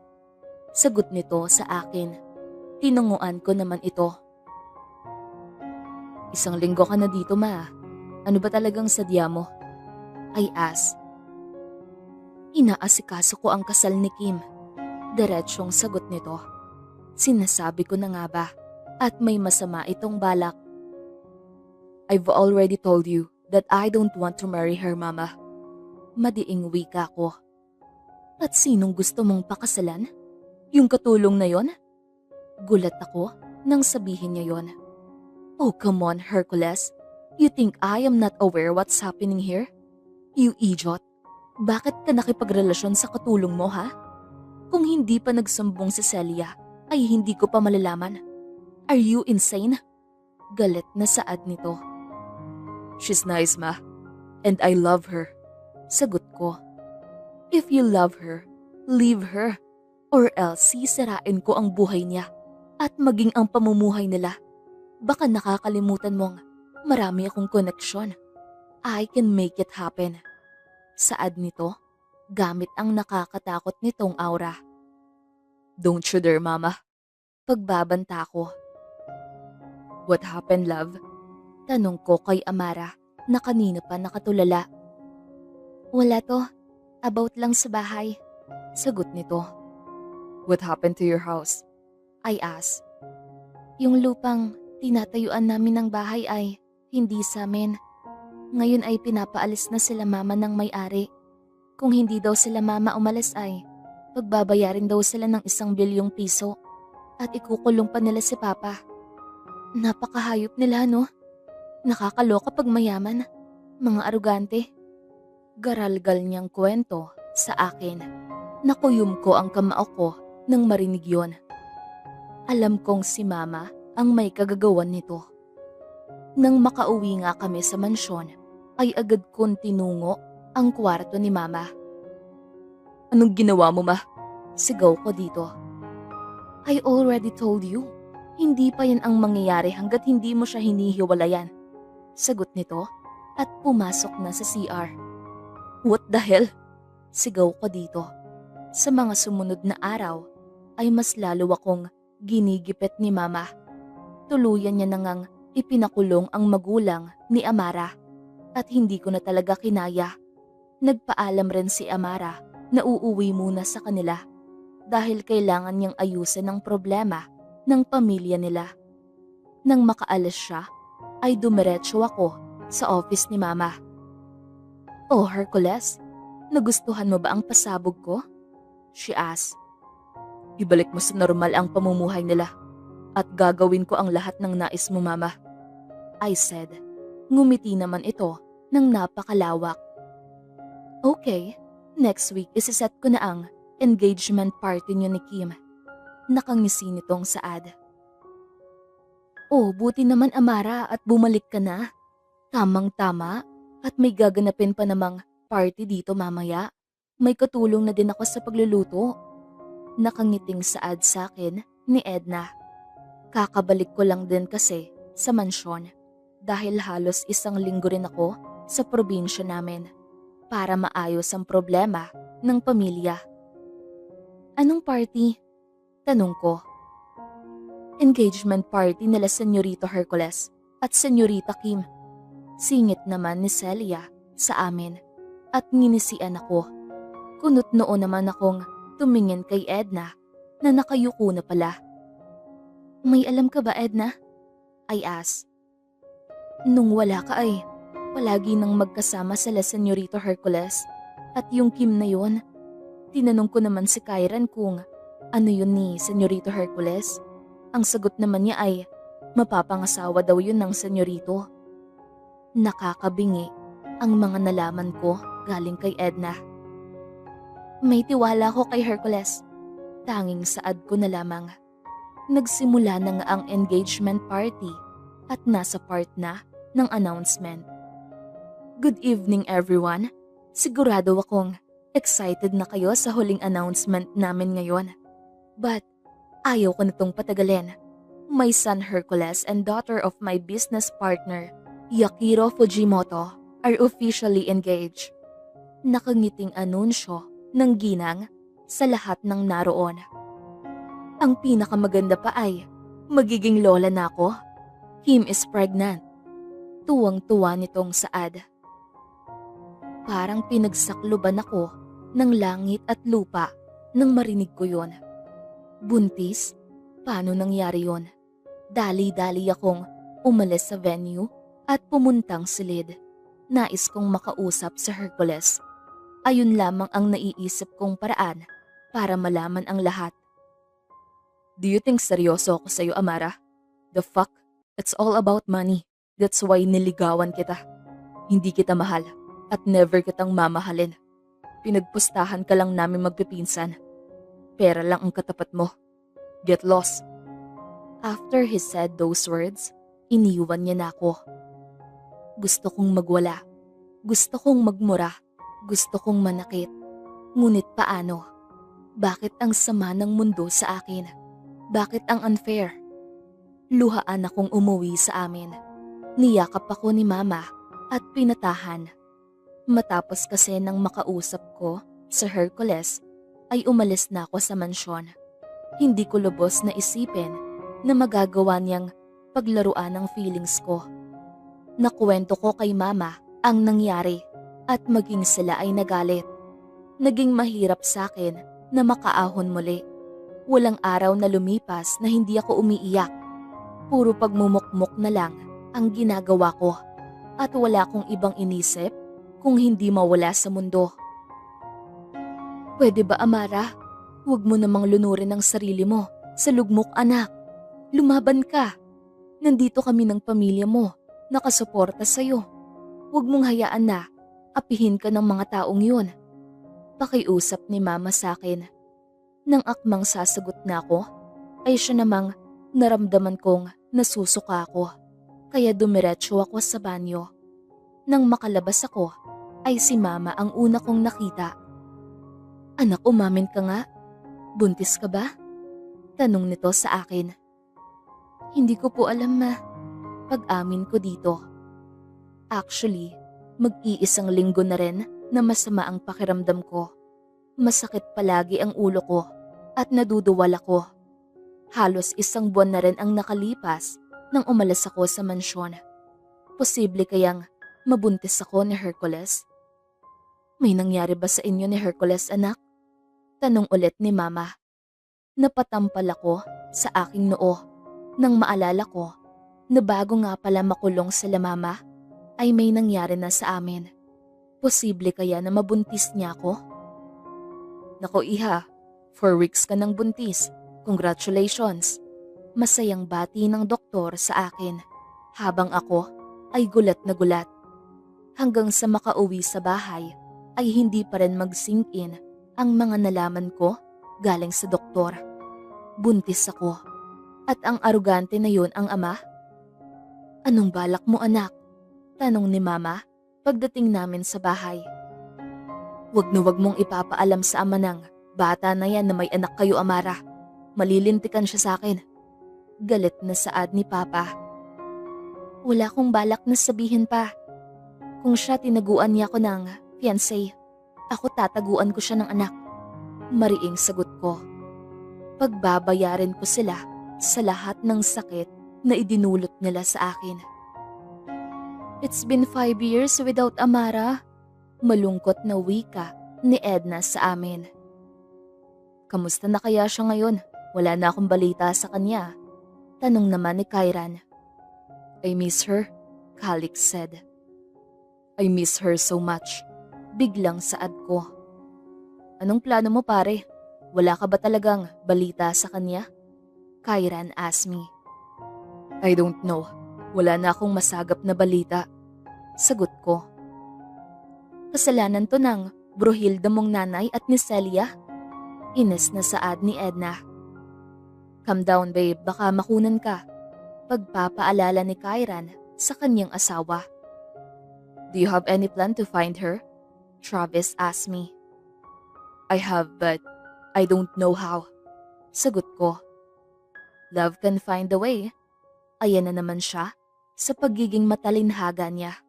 Sagot nito sa akin. Tinunguan ko naman ito. Isang linggo ka na dito, ma. Ano ba talagang sadya mo? I asked. Inaasikaso ko ang kasal ni Kim. Diretsyong sagot nito. Sinasabi ko na nga ba at may masama itong balak. I've already told you that I don't want to marry her, mama. Madiing wika ko. At sinong gusto mong pakasalan? Yung katulong na yon? Gulat ako nang sabihin niya yon. Oh, come on, Hercules. You think I am not aware what's happening here? You idiot. Bakit ka nakipagrelasyon sa katulong mo, ha? Kung hindi pa nagsumbong si Celia, ay hindi ko pa malalaman. Are you insane? Galit na saad nito. She's nice, ma. And I love her. Sagot ko. If you love her, leave her. Or else sisirain ko ang buhay niya at maging ang pamumuhay nila. Baka nakakalimutan mong marami akong koneksyon. I can make it happen. Saad nito, gamit ang nakakatakot nitong aura. Don't you dare, mama. Pagbabanta ko. What happened, love? Tanong ko kay Amara na kanina pa nakatulala. Wala to. About lang sa bahay. Sagot nito. What happened to your house? I asked. Yung lupang tinatayuan namin ng bahay ay hindi sa amin. Ngayon ay pinapaalis na sila mama ng may-ari. Kung hindi daw sila mama umalis ay pagbabayarin daw sila ng 1 bilyong piso at ikukulong pa nila si papa. Napakahayop nila, no? Nakakaloka pag mayaman. Mga arugante. Garalgal niyang kwento sa akin. Nakuyom ko ang kamao ko nang marinig yon. Alam kong si mama ang may kagagawan nito. Nang makauwi nga kami sa mansyon, ay agad kong tinungo ang kwarto ni mama. Anong ginawa mo, ma? Sigaw ko dito. I already told you. Hindi pa yan ang mangyayari hanggat hindi mo siya hinihiwalayan. Sagot nito at pumasok na sa CR. What the hell? Sigaw ko dito. Sa mga sumunod na araw ay mas lalo akong ginigipit ni mama. Tuluyan niya na ngang ipinakulong ang magulang ni Amara at hindi ko na talaga kinaya. Nagpaalam rin si Amara na uuwi muna sa kanila dahil kailangan niyang ayusin ang problema ng pamilya nila. Nang makaalis siya, ay dumiretso ako sa office ni mama. Oh, Hercules, nagustuhan mo ba ang pasabog ko? She asked. Ibalik mo sa normal ang pamumuhay nila at gagawin ko ang lahat ng nais mo, mama. I said. Ngumiti naman ito ng napakalawak. Okay, next week isiset ko na ang engagement party niyo ni Kim. Nakangisi nitong saad. Oh, buti naman Amara at bumalik ka na. Tamang-tama at may gaganapin pa namang party dito mamaya. May katulong na din ako sa pagluluto. Nakangiting saad sa akin ni Edna. Kakabalik ko lang din kasi sa mansyon dahil halos 1 linggo rin ako sa probinsya namin para maayos ang problema ng pamilya. Anong party? Tanong ko. Engagement party nila Senyorito Hercules at Senyorita Kim. Singit naman ni Celia sa amin at nginisian ako. Kunot noon naman akong tumingin kay Edna na nakayuko na pala. May alam ka ba, Edna? I asked. Nung wala ka ay palagi nang magkasama sila Senyorito Hercules at yung Kim na yon. Tinanong ko naman si Kyran kung ano yun ni Senyorito Hercules. Ang sagot naman niya ay mapapangasawa daw yun ng senyorito. Nakakabingi ang mga nalaman ko galing kay Edna. May tiwala ko kay Hercules. Tanging saad ko na lamang. Nagsimula na nga ang engagement party at nasa part na ng announcement. Good evening everyone. Sigurado akong excited na kayo sa huling announcement namin ngayon. But ayaw ko na tong patagalin. My son Hercules and daughter of my business partner, Yakiro Fujimoto, are officially engaged. Nakangiting anunsyo ng ginang sa lahat ng naroon. Ang pinakamaganda pa ay magiging lola na ako. Kim is pregnant. Tuwang-tuwa nitong saad. Parang pinagsakloban ako ng langit at lupa nang marinig ko yon. Buntis? Paano nangyari yon? Dali-dali akong umalis sa venue at pumuntang silid. Nais kong makausap sa Hercules. Ayun lamang ang naiisip kong paraan para malaman ang lahat. Do you think seryoso ako sa'yo, Amara? The fuck? It's all about money. That's why niligawan kita. Hindi kita mahal at never kitang mamahalin. Pinagpustahan ka lang namin magpipinsan. Pera lang ang katapat mo. Get lost. After he said those words, iniwan niya na ako. Gusto kong magwala. Gusto kong magmura. Gusto kong manakit. Ngunit paano? Bakit ang sama ng mundo sa akin? Bakit ang unfair? Luhaan akong umuwi sa amin. Niyakap ako ni mama at pinatahan. Matapos kasi nang makausap ko sa Hercules, ay umalis na ako sa mansyon. Hindi ko lubos na isipin na magagawa niyang paglaruan ang feelings ko. Nakwento ko kay mama ang nangyari at maging sila ay nagalit. Naging mahirap sa akin na makaahon muli. Walang araw na lumipas na hindi ako umiiyak. Puro pagmumukmok na lang ang ginagawa ko at wala akong ibang inisip kung hindi mawala sa mundo. Pwede ba, Amara? Huwag mo namang lunurin ang sarili mo sa lugmok, anak. Lumaban ka. Nandito kami ng pamilya mo, nakasuporta sa'yo. Huwag mong hayaan na apihin ka ng mga taong yun. Pakiusap ni Mama sa akin. Nang akmang sasagot na ako, ay siya namang naramdaman kong nasusuka ako. Kaya dumiretso ako sa banyo. Nang makalabas ako, ay si Mama ang una kong nakita. Anak, umamin ka nga. Buntis ka ba? Tanong nito sa akin. Hindi ko po alam, Ma. Pag-amin ko dito. Actually, mag-iisang linggo na rin na masama ang pakiramdam ko. Masakit palagi ang ulo ko at naduduwal ako. Halos isang buwan na rin ang nakalipas nang umalis ako sa mansyon. Posible kayang mabuntis ako ni Hercules? May nangyari ba sa inyo ni Hercules, anak? Tanong ulit ni Mama. Napatampal ako sa aking noo nang maalala ko na bago nga pala makulong sila Mama ay may nangyari na sa amin. Posible kaya na mabuntis niya ako? Nako iha, 4 weeks ka ng buntis. Congratulations. Masayang bati ng doktor sa akin habang ako ay gulat na gulat. Hanggang sa makauwi sa bahay ay hindi pa rin mag-sink in ang mga nalaman ko galing sa doktor. Buntis ako at ang arugante na yun ang ama. Anong balak mo, anak? Tanong ni Mama pagdating namin sa bahay. Wag na wag mong ipapaalam sa ama ng bata na yan na may anak kayo, Amara. Malilintikan siya sa akin. Galit na saad ni Papa. Wala akong balak na sabihin pa. Kung siya tinaguan niya ako ng fiancé, ako tataguan ko siya ng anak. Mariing sagot ko. Pagbabayarin ko sila sa lahat ng sakit na idinulot nila sa akin. It's been 5 years without Amara. Malungkot na wika ni Edna sa amin. Kamusta na kaya siya ngayon? Wala na akong balita sa kanya. Tanong naman ni Kairan. I miss her, Calix said. I miss her so much. Biglang saad ko. Anong plano mo, pare? Wala ka ba talagang balita sa kanya? Kairan asked me. I don't know. Wala na akong masagap na balita. Sagot ko. Kasalanan to ng Bruhilda mong nanay at ni Celia? Ines na saad ni Edna. Calm down, babe. Baka makunan ka. Pagpapaalala ni Kairan sa kanyang asawa. Do you have any plan to find her? Travis asked me. I have, but I don't know how. Sagot ko. Love can find a way. Ayan na naman siya sa pagiging matalinhaga niya.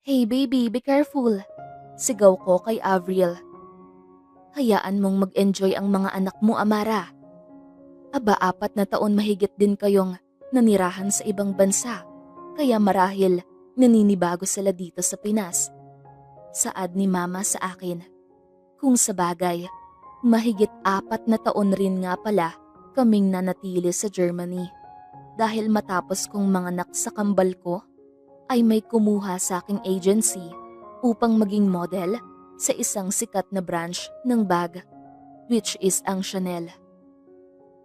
Hey baby, be careful. Sigaw ko kay Avril. Hayaan mong mag-enjoy ang mga anak mo, Amara. Aba, 4 na taon mahigit din kayong nanirahan sa ibang bansa. Kaya marahil naninibago sila dito sa Pinas. Saad ni Mama sa akin. Kung sa bagay, mahigit 4 na taon rin nga pala kaming nanatili sa Germany. Dahil matapos kong manganak sa kambal ko, ay may kumuha sa aking agency upang maging model sa isang sikat na branch ng bag, which is ang Chanel.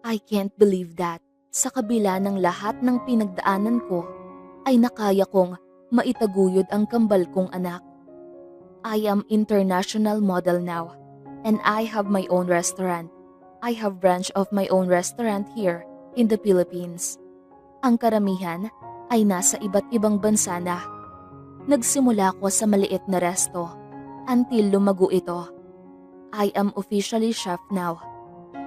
I can't believe that sa kabila ng lahat ng pinagdaanan ko, ay nakaya kong maitaguyod ang kambal kong anak. I am international model now, and I have my own restaurant. I have branch of my own restaurant here in the Philippines. Ang karamihan ay nasa iba't ibang bansa na. Nagsimula ko sa maliit na resto until lumago ito. I am officially chef now.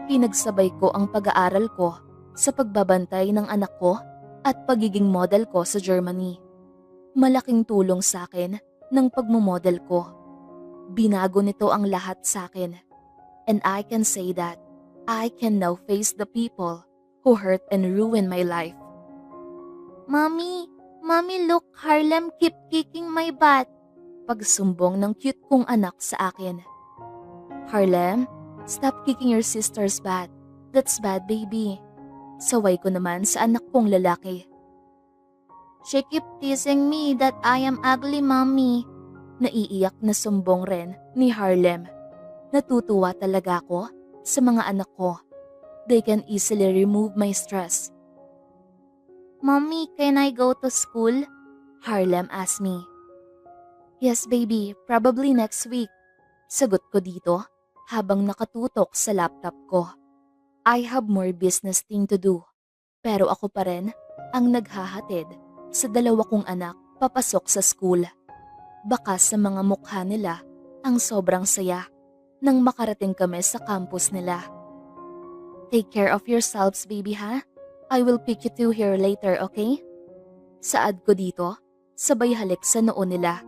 Pinagsabay ko ang pag-aaral ko sa pagbabantay ng anak ko at pagiging model ko sa Germany. Malaking tulong sa akin ng pagmumodel ko. Binago nito ang lahat sa akin. And I can say that I can now face the people who hurt and ruin my life. Mommy, look, Harlem keep kicking my butt. Pagsumbong ng cute kong anak sa akin. Harlem, stop kicking your sister's butt. That's bad, baby. Saway ko naman sa anak kong lalaki. She keep teasing me that I am ugly, mommy. Naiiyak na sumbong rin ni Harlem. Natutuwa talaga ako sa mga anak ko. They can easily remove my stress. Mommy, can I go to school? Harlem asked me. Yes, baby. Probably next week. Sagot ko dito habang nakatutok sa laptop ko. I have more business thing to do. Pero ako pa rin ang naghahatid sa dalawa kong anak papasok sa school. Baka sa mga mukha nila ang sobrang saya nang makarating kami sa campus nila. Take care of yourselves, baby, ha? I will pick you two here later, okay? Saad ko dito, sabay halik sa noo nila.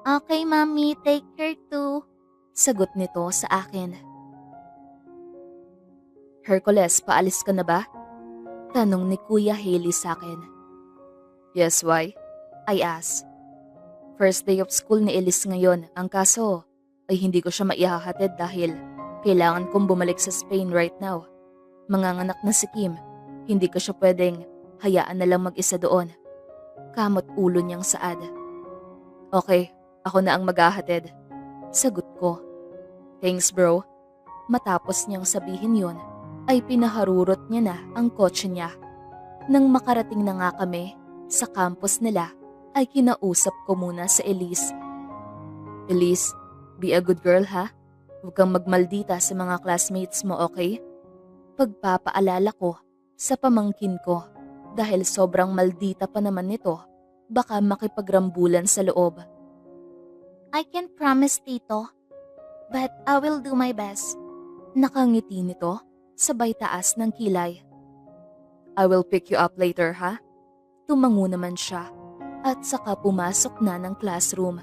Okay, Mommy. Take care too. Sagot nito sa akin. Hercules, paalis ka na ba? Tanong ni Kuya Haley sa akin. Yes, why? I asked. First day of school ni Elise ngayon. Ang kaso ay hindi ko siya maihahatid dahil kailangan kong bumalik sa Spain right now. Manganganak na si Kim. Hindi ko siya pwedeng hayaan na lang mag-isa doon. Kamot ulo niyang saad. Okay, ako na ang maghahatid. Sagot ko. Thanks bro. Matapos niyang sabihin yon, ay pinaharurot niya na ang kotse niya. Nang makarating na nga kami sa campus nila, ay kinausap ko muna sa Elise. Elise, be a good girl ha? Huwag kang magmaldita sa mga classmates mo, okay? Pagpapaalala ko sa pamangkin ko dahil sobrang maldita pa naman nito, baka makipagrambulan sa loob. I can promise, Tito. But I will do my best. Nakangiti nito, sabay taas ng kilay. I will pick you up later, ha? Tumango naman siya at saka pumasok na ng classroom.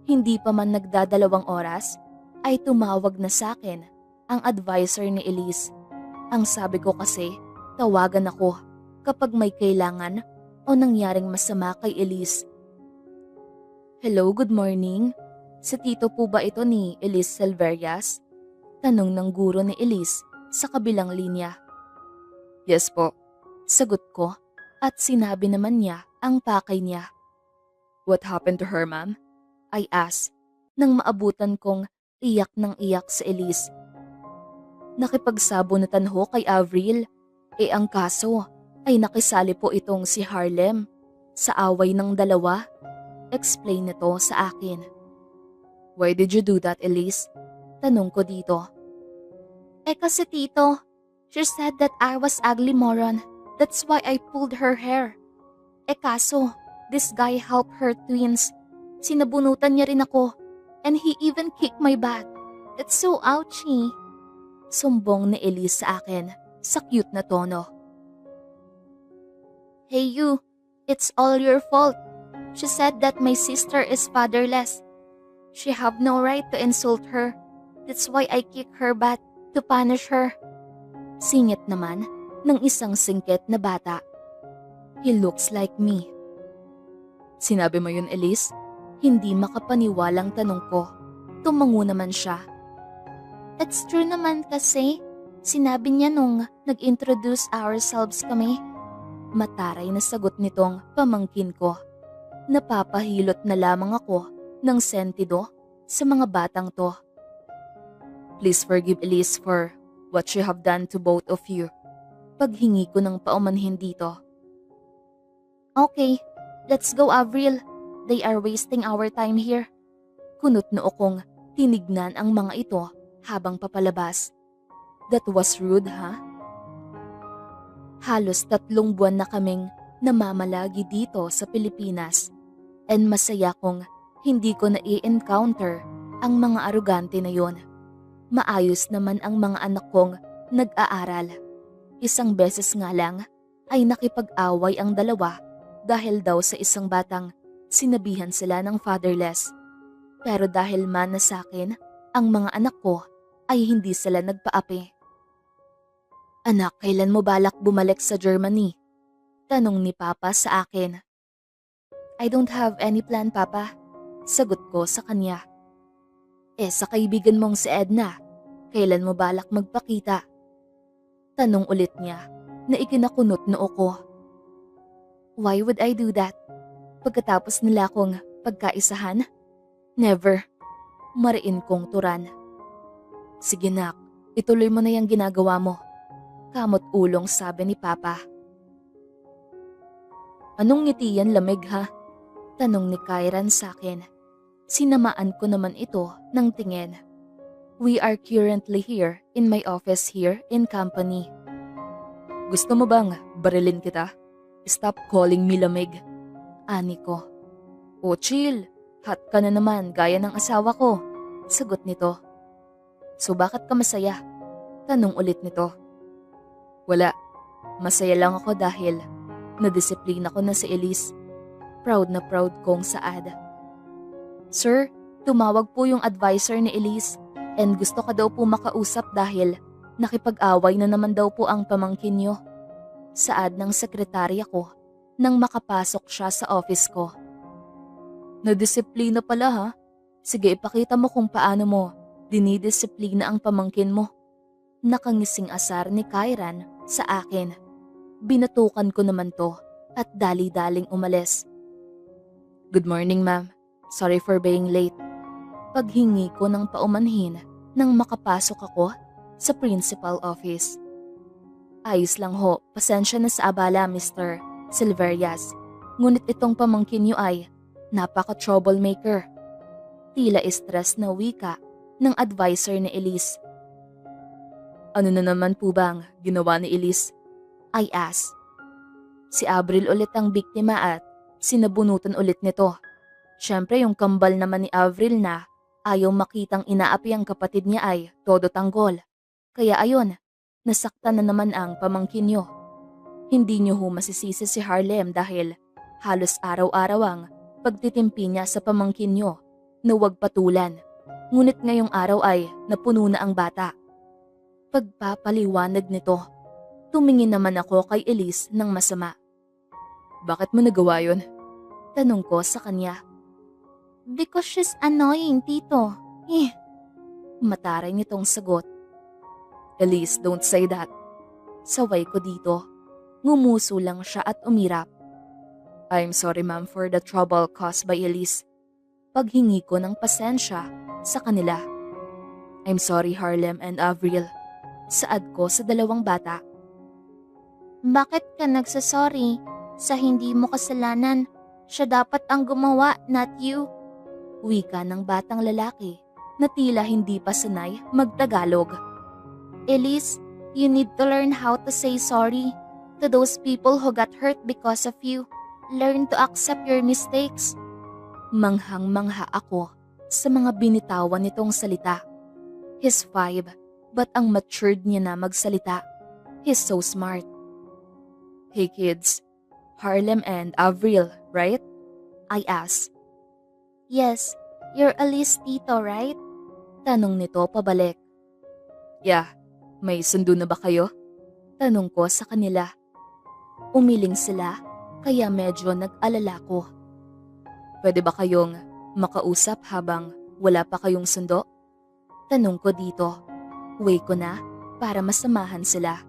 Hindi pa man nagdadalawang oras, ay tumawag na sa akin ang advisor ni Elise. Ang sabi ko kasi, tawagan ako kapag may kailangan o nangyaring masama kay Elise. Hello, good morning. Sa tito po ba ito ni Elise Silverias? Tanong ng guro ni Elise sa kabilang linya. Yes po, sagot ko at sinabi naman niya ang pakay niya. What happened to her, ma'am? I asked nang maabutan kong iyak ng iyak sa Elise. Nakipagsabunatan ho kay Avril. Ang kaso ay nakisali po itong si Harlem sa away ng dalawa. Explain nito sa akin. Why did you do that, Elise? Tanong ko dito. Kasi Tito, she said that I was ugly moron. That's why I pulled her hair. Kaso, this guy helped her twins. Sinabunutan niya rin ako. And he even kicked my butt. It's so ouchy. Sumbong ni Elise sa akin sa cute na tono. Hey you, it's all your fault. She said that my sister is fatherless. She have no right to insult her. That's why I kick her butt to punish her. Singit naman ng isang singkit na bata. He looks like me. Sinabi mo yun, Elise? Hindi makapaniwalang tanong ko. Tumango naman siya. It's true naman kasi. Sinabi niya nung nag-introduce ourselves kami. Mataray na sagot nitong pamangkin ko. Napapahilot na lamang ako ng sentido sa mga batang to. Please forgive Elise for what she have done to both of you. Paghingi ko ng paumanhin dito. Okay, let's go Avril. They are wasting our time here. Kunot noo kong tinignan ang mga ito habang papalabas. That was rude, ha? Halos 3 buwan na kaming namamalagi dito sa Pilipinas. And masaya kong hindi ko na-i-encounter ang mga arugante na yon. Maayos naman ang mga anak kong nag-aaral. Isang beses nga lang ay nakipag-away ang dalawa dahil daw sa isang batang sinabihan sila ng fatherless. Pero dahil mana sa akin, ang mga anak ko ay hindi sila nagpaapi. Anak, kailan mo balak bumalik sa Germany? Tanong ni Papa sa akin. I don't have any plan, Papa. Sagot ko sa kanya. Sa kaibigan mong si Edna, kailan mo balak magpakita? Tanong ulit niya na ikinakunot noo ko. Why would I do that? Pagkatapos nila akong pagkaisahan? Never. Mariin kong turan. Sige nak, ituloy mo na yung ginagawa mo. Kamot ulong sabi ni Papa. Anong ngiti yan lamig ha? Tanong ni Kyran sa akin. Sinamaan ko naman ito ng tingin. We are currently here in my office here in company. Gusto mo bang barilin kita? Stop calling me lamig. Ani ko. Oh chill, hot ka na naman gaya ng asawa ko. Sagot nito. So bakit ka masaya? Tanong ulit nito. Wala, masaya lang ako dahil nadisiplina ko na si Elise. Proud na proud kong saad. Sir, tumawag po yung advisor ni Elise and gusto ka daw po makausap dahil nakipag-away na naman daw po ang pamangkin niyo. Saad ng sekretarya ko nang makapasok siya sa office ko. Nadisiplina pala ha? Sige ipakita mo kung paano mo dinidisiplina ang pamangkin mo. Nakangising asar ni Kyran sa akin. Binatukan ko naman to at dali-daling umalis. Good morning ma'am. Sorry for being late. Paghingi ko ng paumanhin nang makapasok ako sa principal office. Ayos lang ho, pasensya na sa abala Mr. Silverias. Ngunit itong pamangkin niyo ay napaka-troublemaker. Tila stress na wika ng advisor ni Elise. Ano na naman po bang ginawa ni Elise? I asked. Si Avril ulit ang biktima at sinabunutan ulit nito. Siyempre yung kambal naman ni Avril na ayaw makitang inaapi ang kapatid niya ay todo tanggol. Kaya ayon, nasaktan na naman ang pamangkin niyo. Hindi niyo ho masisisi si Harlem dahil halos araw-araw ang pagtitimpi niya sa pamangkin niyo na huwag patulan. Ngunit ngayong araw ay napuno na ang bata. Pagpapaliwanag nito, tumingin naman ako kay Elise ng masama. Bakit mo nagawa yun? Tanong ko sa kanya. Because she's annoying, tito. Mataray nitong sagot. Elise, don't say that. Saway ko dito. Ngumuso lang siya at umirap. I'm sorry ma'am for the trouble caused by Elise. Paghingi ko ng pasensya sa kanila. I'm sorry Harlem and Avril. Saad ko sa dalawang bata. Bakit ka nagsasorry? Sa hindi mo kasalanan, siya dapat ang gumawa, not you. Wika ng batang lalaki na tila hindi pa sanay magtagalog. Elise, you need to learn how to say sorry to those people who got hurt because of you. Learn to accept your mistakes. Manghang-mangha ako sa mga binitawan nitong salita. He's 5, but ang matured niya na magsalita. He's so smart. Hey kids, Harlem and Avril, right? I asked. Yes, you're Elise tito, right? Tanong nito pabalik. Yeah, may sundo na ba kayo? Tanong ko sa kanila. Umiling sila, kaya medyo nag-alala ko. Pwede ba kayong makausap habang wala pa kayong sundo? Tanong ko dito. Way ko na para masamahan sila.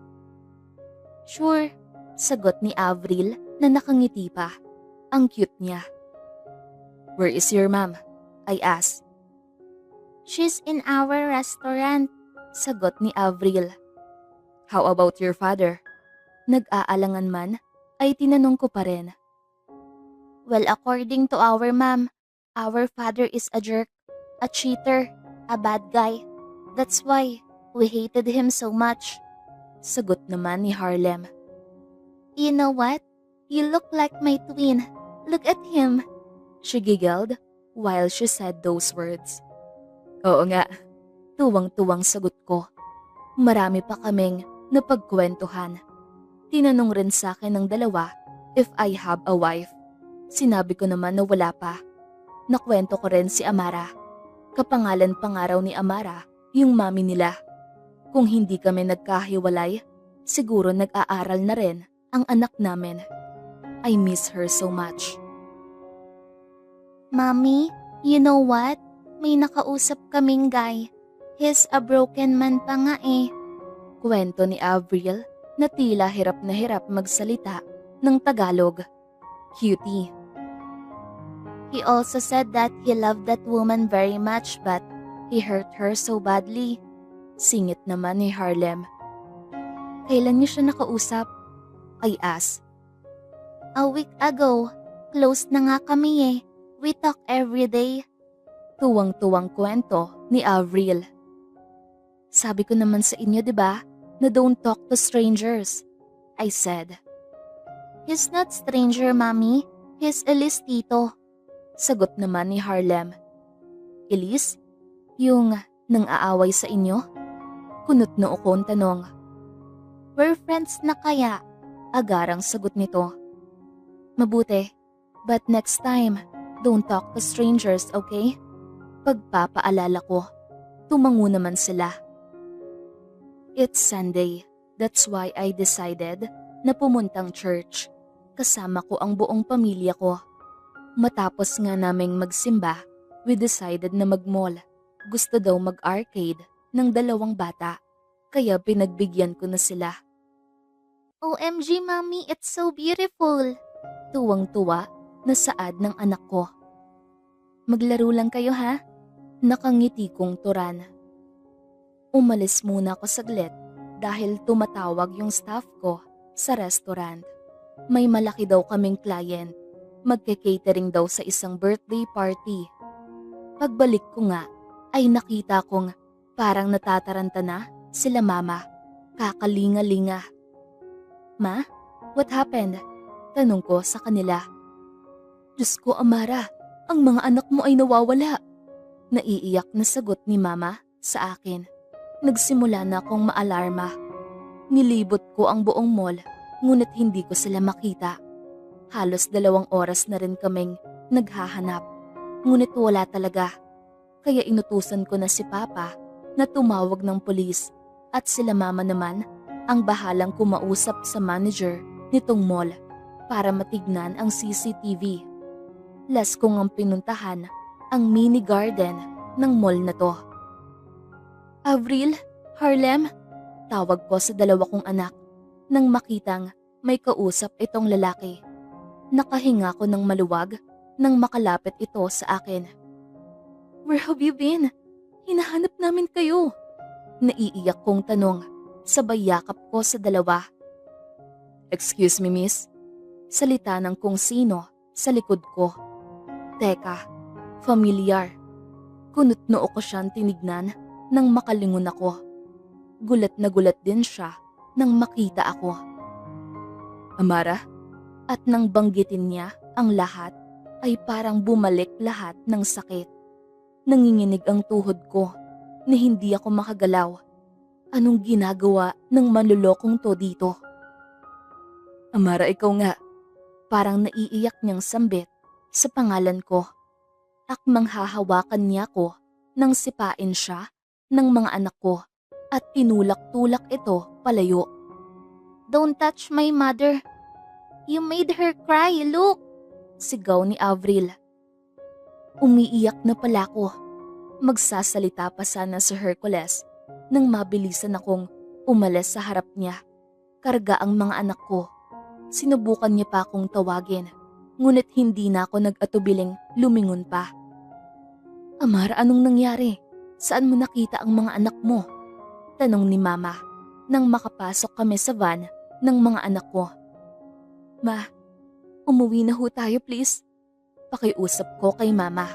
Sure, sagot ni Avril na nakangiti pa. Ang cute niya. Where is your mom? I asked. She's in our restaurant, sagot ni Avril. How about your father? Nag-aalangan man, ay tinanong ko pa rin. Well, according to our mom, our father is a jerk, a cheater, a bad guy. That's why we hated him so much. Sagot naman ni Harlem. You know what? You look like my twin. Look at him. She giggled while she said those words. Oo nga, tuwang-tuwang sagot ko. Marami pa kaming napagkwentuhan. Tinanong rin sa akin ng dalawa if I have a wife. Sinabi ko naman na wala pa. Nakwento ko rin si Amara. Kapangalan pa nga raw ni Amara yung mami nila. Kung hindi kami nagkahiwalay, siguro nag-aaral na rin ang anak namin. I miss her so much. Mommy, you know what? May nakausap kaming guy. He's a broken man pa nga eh. Kwento ni Avril na tila hirap na hirap magsalita ng Tagalog. Cutie. He also said that he loved that woman very much but he hurt her so badly. Singit naman ni Harlem. Kailan niyo siya nakausap? I asked. A week ago. Close na nga kami eh. We talk every day. Tuwang-tuwang kwento ni Avril. Sabi ko naman sa inyo, di ba, na don't talk to strangers, I said. He's not stranger, Mommy. He's Elise tito. Sagot naman ni Harlem. Elise? Yung nang-aaway sa inyo? Kunot noo ko ang tanong. We're friends na kaya? Agarang sagot nito. Mabuti, but next time, don't talk to strangers, okay? Pagpapaalala ko, tumango naman sila. It's Sunday, that's why I decided na pumuntang church. Kasama ko ang buong pamilya ko. Matapos nga naming magsimba, we decided na mag-mall. Gusto daw mag-arcade ng 2 bata, kaya pinagbigyan ko na sila. OMG, Mommy, it's so beautiful. Tuwang-tuwa na saad ng anak ko. Maglaro lang kayo ha? Nakangiti kong turan. Umalis muna ako saglit dahil tumatawag yung staff ko sa restaurant. May malaki daw kaming client. Magke-catering daw sa isang birthday party. Pagbalik ko nga ay nakita kong parang natataranta na sila mama. Kakalinga-linga. Ma, what happened? Tanong ko sa kanila. Diyos ko, Amara, ang mga anak mo ay nawawala. Naiiyak na sagot ni mama sa akin. Nagsimula na akong maalarma. Nilibot ko ang buong mall, ngunit hindi ko sila makita. Halos 2 oras na rin kaming naghahanap, ngunit wala talaga. Kaya inutusan ko na si Papa na tumawag ng pulis at sila mama naman ang bahalang kumausap sa manager nitong mall para matignan ang CCTV. Last kong ang pinuntahan ang mini garden ng mall na to. Avril, Harlem, tawag ko sa 2 kong anak nang makitang may kausap itong lalaki. Nakahinga ko ng maluwag nang makalapit ito sa akin. Where have you been? Hinahanap namin kayo. Naiiyak kong tanong, sabay yakap ko sa 2. Excuse me, miss. Salita ng kung sino sa likod ko. Teka, familiar. Kunot noo ko siyang tinignan nang makalingon ako. Gulat na gulat din siya nang makita ako. Amara? At nang banggitin niya ang lahat, ay parang bumalik lahat ng sakit. Nanginginig ang tuhod ko na hindi ako makagalaw. Anong ginagawa ng manlulokong to dito? Amara, ikaw nga. Parang naiiyak niyang sambit sa pangalan ko. Akmang hahawakan niya ko nang sipain siya ng mga anak ko at tinulak-tulak ito palayo. Don't touch my mother. You made her cry, look! Sigaw ni Avril. Umiiyak na pala ko. Magsasalita pa sana si Hercules nang mabilisan akong umalis sa harap niya. Karga ang mga anak ko. Sinubukan niya pa akong tawagin, ngunit hindi na ako nag-atubiling lumingon pa. Amara, anong nangyari? Saan mo nakita ang mga anak mo? Tanong ni Mama nang makapasok kami sa van ng mga anak ko. Ma, umuwi na ho tayo please. Pakiusap ko kay Mama.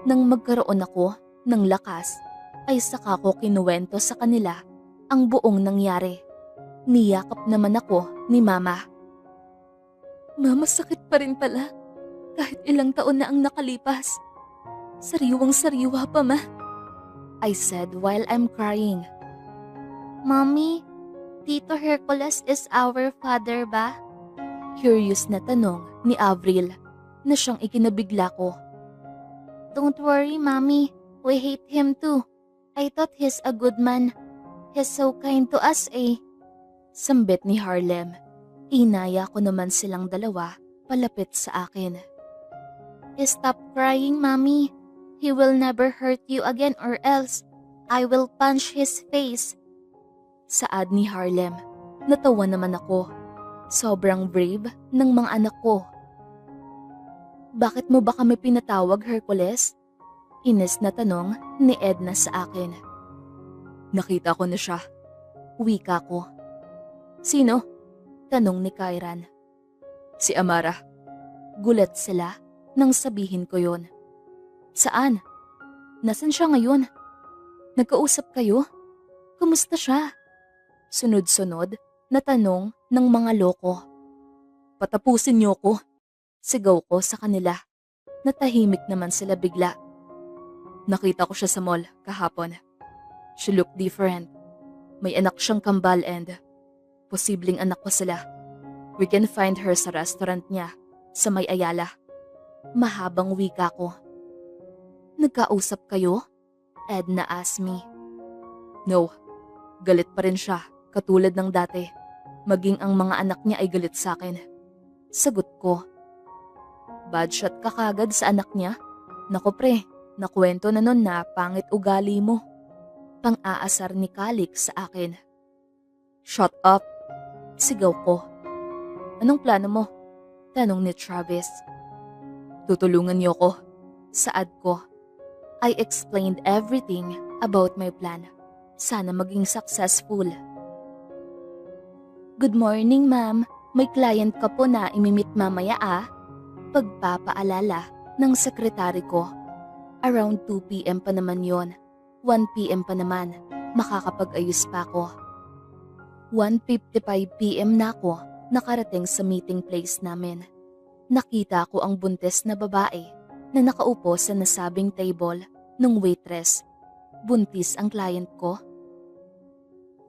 Nang magkaroon ako ng lakas, ay saka ko kinuwento sa kanila ang buong nangyari. Niyakap naman ako ni Mama. Mama, sakit pa rin pala. Kahit ilang taon na ang nakalipas. Sariwang-sariwa pa, Ma. I said while I'm crying. Mommy, Tito Hercules is our father ba? Curious na tanong ni Avril na siyang ikinabigla ko. Don't worry, Mommy. We hate him too. I thought he's a good man. He's so kind to us eh. Sambit ni Harlem. Inaya ko naman silang 2 palapit sa akin. Stop crying, Mommy. He will never hurt you again or else I will punch his face. Saad ni Harlem. Natawa naman ako. Sobrang brave ng mga anak ko. Bakit mo ba kami pinatawag, Hercules? Ines na tanong ni Edna sa akin. Nakita ko na siya. Wika ko. Sino? Tanong ni Kyran. Si Amara. Gulat sila nang sabihin ko yon. Saan? Nasaan siya ngayon? Nagkausap kayo? Kumusta siya? Sunod-sunod na tanong ng mga loko. Patapusin niyo ko. Sigaw ko sa kanila. Natahimik naman sila bigla. Nakita ko siya sa mall kahapon. She looked different. May anak siyang kambal and posibleng anak ko sila. We can find her sa restaurant niya sa May Ayala. Mahabang wika ko. Nagkausap kayo? Edna asked me. No, galit pa rin siya katulad ng dati. Maging ang mga anak niya ay galit sa akin. Sagot ko. Bad shot ka kagad sa anak niya? Naku pre, nakwento na nun na pangit ugali mo. Pang-aasar ni Kalik sa akin. Shut up. Sigaw ko. Anong plano mo? Tanong ni Travis. Tutulungan niyo ko. Saad ko. I explained everything about my plan. Sana maging successful. Good morning, ma'am. May client ka po na imimit mamaya Pagpapaalala ng sekretary ko. Around 2 p.m. pa naman yon. 1 p.m. pa naman. Makakapag-ayos pa ako. 1:55 p.m. na ako nakarating sa meeting place namin. Nakita ko ang buntis na babae na nakaupo sa nasabing table ng waitress. Buntis ang client ko.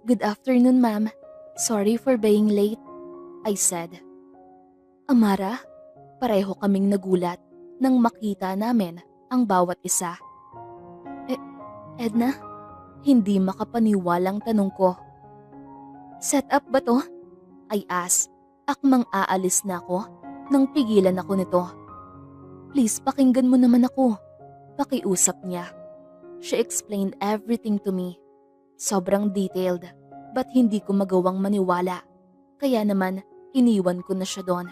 Good afternoon, ma'am. Sorry for being late, I said. Amara, pareho kaming nagulat nang makita namin ang bawat isa. Edna, hindi makapaniwalang tanong ko. Set up ba to? I asked. Akmang aalis na ako nang pigilan ako nito. Please, pakinggan mo naman ako. Pakiusap niya. She explained everything to me. Sobrang detailed, but hindi ko magawang maniwala. Kaya naman, iniwan ko na siya doon.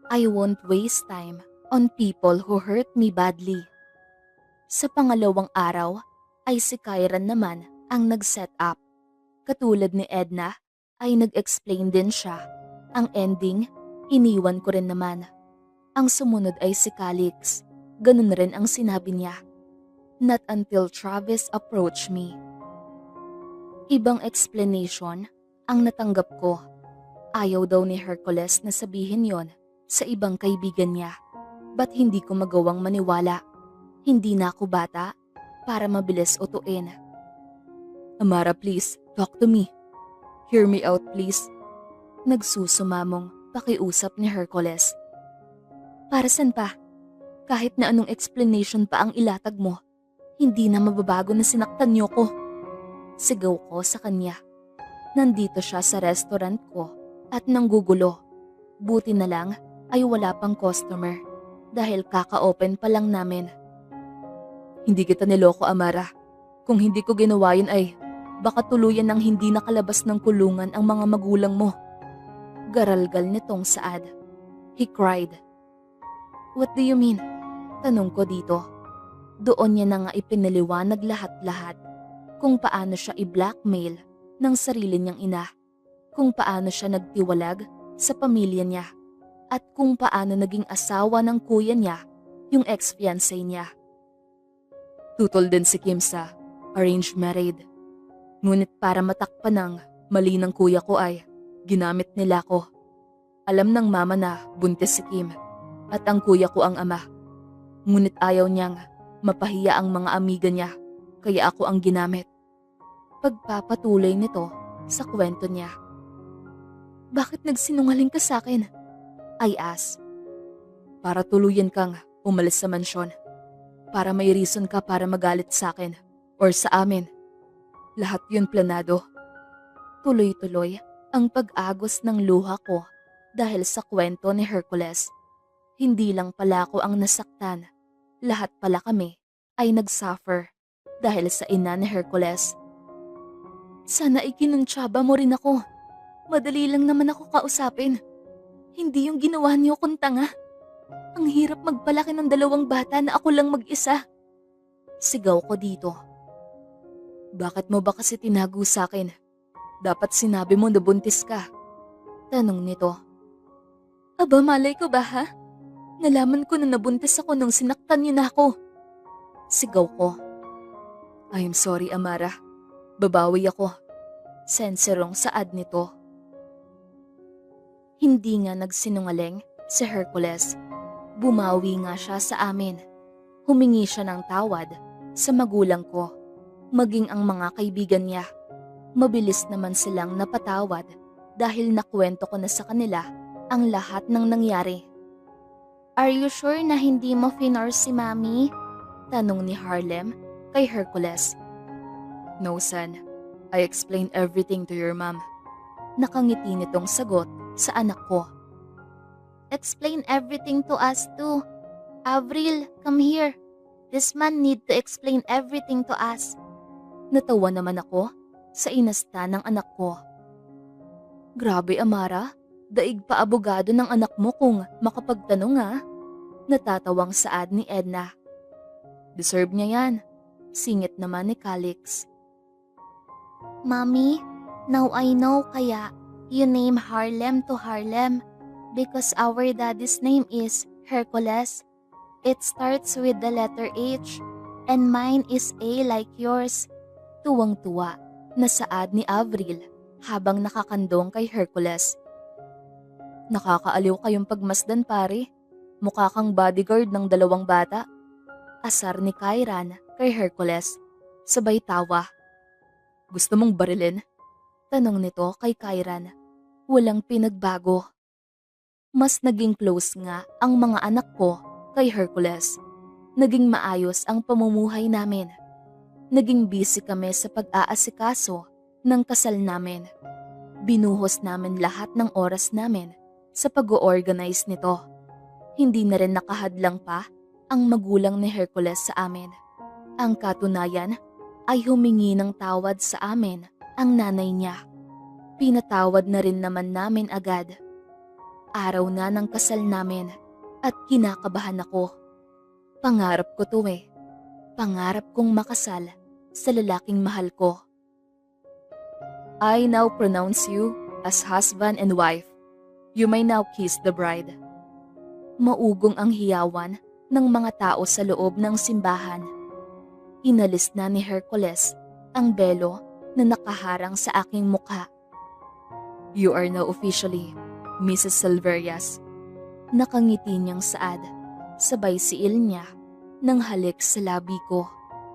I won't waste time on people who hurt me badly. Sa pangalawang araw, ay si Kyran naman ang nag-set up. Katulad ni Edna, ay nag-explain din siya. Ang ending, iniwan ko rin naman. Ang sumunod ay si Calix. Ganun rin ang sinabi niya. Not until Travis approached me. Ibang explanation ang natanggap ko. Ayaw daw ni Hercules na sabihin yon sa ibang kaibigan niya. Ba't hindi ko magawang maniwala? Hindi na ako bata para mabilis utuin. Amara, please, talk to me. Hear me out, please. Nagsusumamong pakiusap ni Hercules. Para saan pa? Kahit na anong explanation pa ang ilatag mo, hindi na mababago na sinaktan niyo ko. Sigaw ko sa kanya. Nandito siya sa restaurant ko at nanggugulo. Buti na lang ay wala pang customer dahil kaka-open pa lang namin. Hindi kita niloko, Amara. Kung hindi ko ginawa yun ay baka tuluyan ng hindi nakalabas ng kulungan ang mga magulang mo. Garalgal nitong Saad. He cried. What do you mean? Tanong ko dito. Doon niya na nga ipinaliwanag lahat-lahat kung paano siya i-blackmail ng sarili niyang ina, kung paano siya nagtiwalag sa pamilya niya, at kung paano naging asawa ng kuya niya, yung ex-fiancé niya. Tutol din si Kim sa arranged married. Ngunit para matakpan ng mali ng kuya ko ay ginamit nila ko. Alam ng mama na buntis si Kim at ang kuya ko ang ama. Ngunit ayaw niyang mapahiya ang mga amiga niya kaya ako ang ginamit. Pagpapatuloy nito sa kwento niya. Bakit nagsinungaling ka sa akin? I asked. Para tuluyan kang umalis sa mansyon. Para may reason ka para magalit sa akin or sa amin. Lahat yun planado. Tuloy-tuloy ang pag-agos ng luha ko dahil sa kwento ni Hercules. Hindi lang pala ako ang nasaktan. Lahat pala kami ay nagsuffer dahil sa ina ni Hercules. Sana ikinuntsaba mo rin ako. Madali lang naman ako kausapin. Hindi yung ginawa niyo kong tanga. Ang hirap magpalaki ng 2 bata na ako lang mag-isa. Sigaw ko dito. Bakit mo ba kasi tinago sa akin? Dapat sinabi mo na buntis ka. Tanong nito. Aba, malay ko ba ha? Nalaman ko na nabuntis ako nung sinaktan niyo na ako. Sigaw ko. I'm sorry, Amara. Babawi ako. Senserong saad nito. Hindi nga nagsinungaling si Hercules. Bumawi nga siya sa amin. Humingi siya ng tawad sa magulang ko, maging ang mga kaibigan niya. Mabilis naman silang napatawad dahil nakwento ko na sa kanila ang lahat ng nangyari. Are you sure na hindi mo finor si Mami? Tanong ni Harlem kay Hercules. No, son. I explained everything to your mom. Nakangiti nitong sagot sa anak ko. Explain everything to us too. Avril, come here. This man need to explain everything to us. Natawa naman ako sa inasta ng anak ko. Grabe, Amara. Daig pa abogado ng anak mo kung makapagtanong ha. Natatawang saad ni Edna. Deserve niya yan. Singit naman ni Calix. Mommy, now I know kaya you name Harlem to Harlem because our daddy's name is Hercules. It starts with the letter H and mine is A like yours. Tuwang-tuwa na saad ni Avril habang nakakandong kay Hercules. Nakakaaliw kayong pagmasdan, pare. Mukha kang bodyguard ng 2 bata. Asar ni Kairan kay Hercules. Sabay tawa. Gusto mong barilin? Tanong nito kay Kairan. Walang pinagbago. Mas naging close nga ang mga anak ko kay Hercules. Naging maayos ang pamumuhay namin. Naging busy kami sa pag-aasikaso ng kasal namin. Binuhos namin lahat ng oras namin sa pag-o-organize nito. Hindi na rin nakahadlang pa ang magulang ni Hercules sa amin. Ang katunayan ay humingi ng tawad sa amin ang nanay niya. Pinatawad na rin naman namin agad. Araw na ng kasal namin at kinakabahan ako. Pangarap ko to eh. Pangarap kong makasal sa lalaking mahal ko. I now pronounce you as husband and wife. You may now kiss the bride. Maugong ang hiyawan ng mga tao sa loob ng simbahan. Inalis na ni Hercules ang belo na nakaharang sa aking mukha. You are now officially Mrs. Silverias. Nakangiti niyang saad, sabay siil niya ng halik sa labi ko.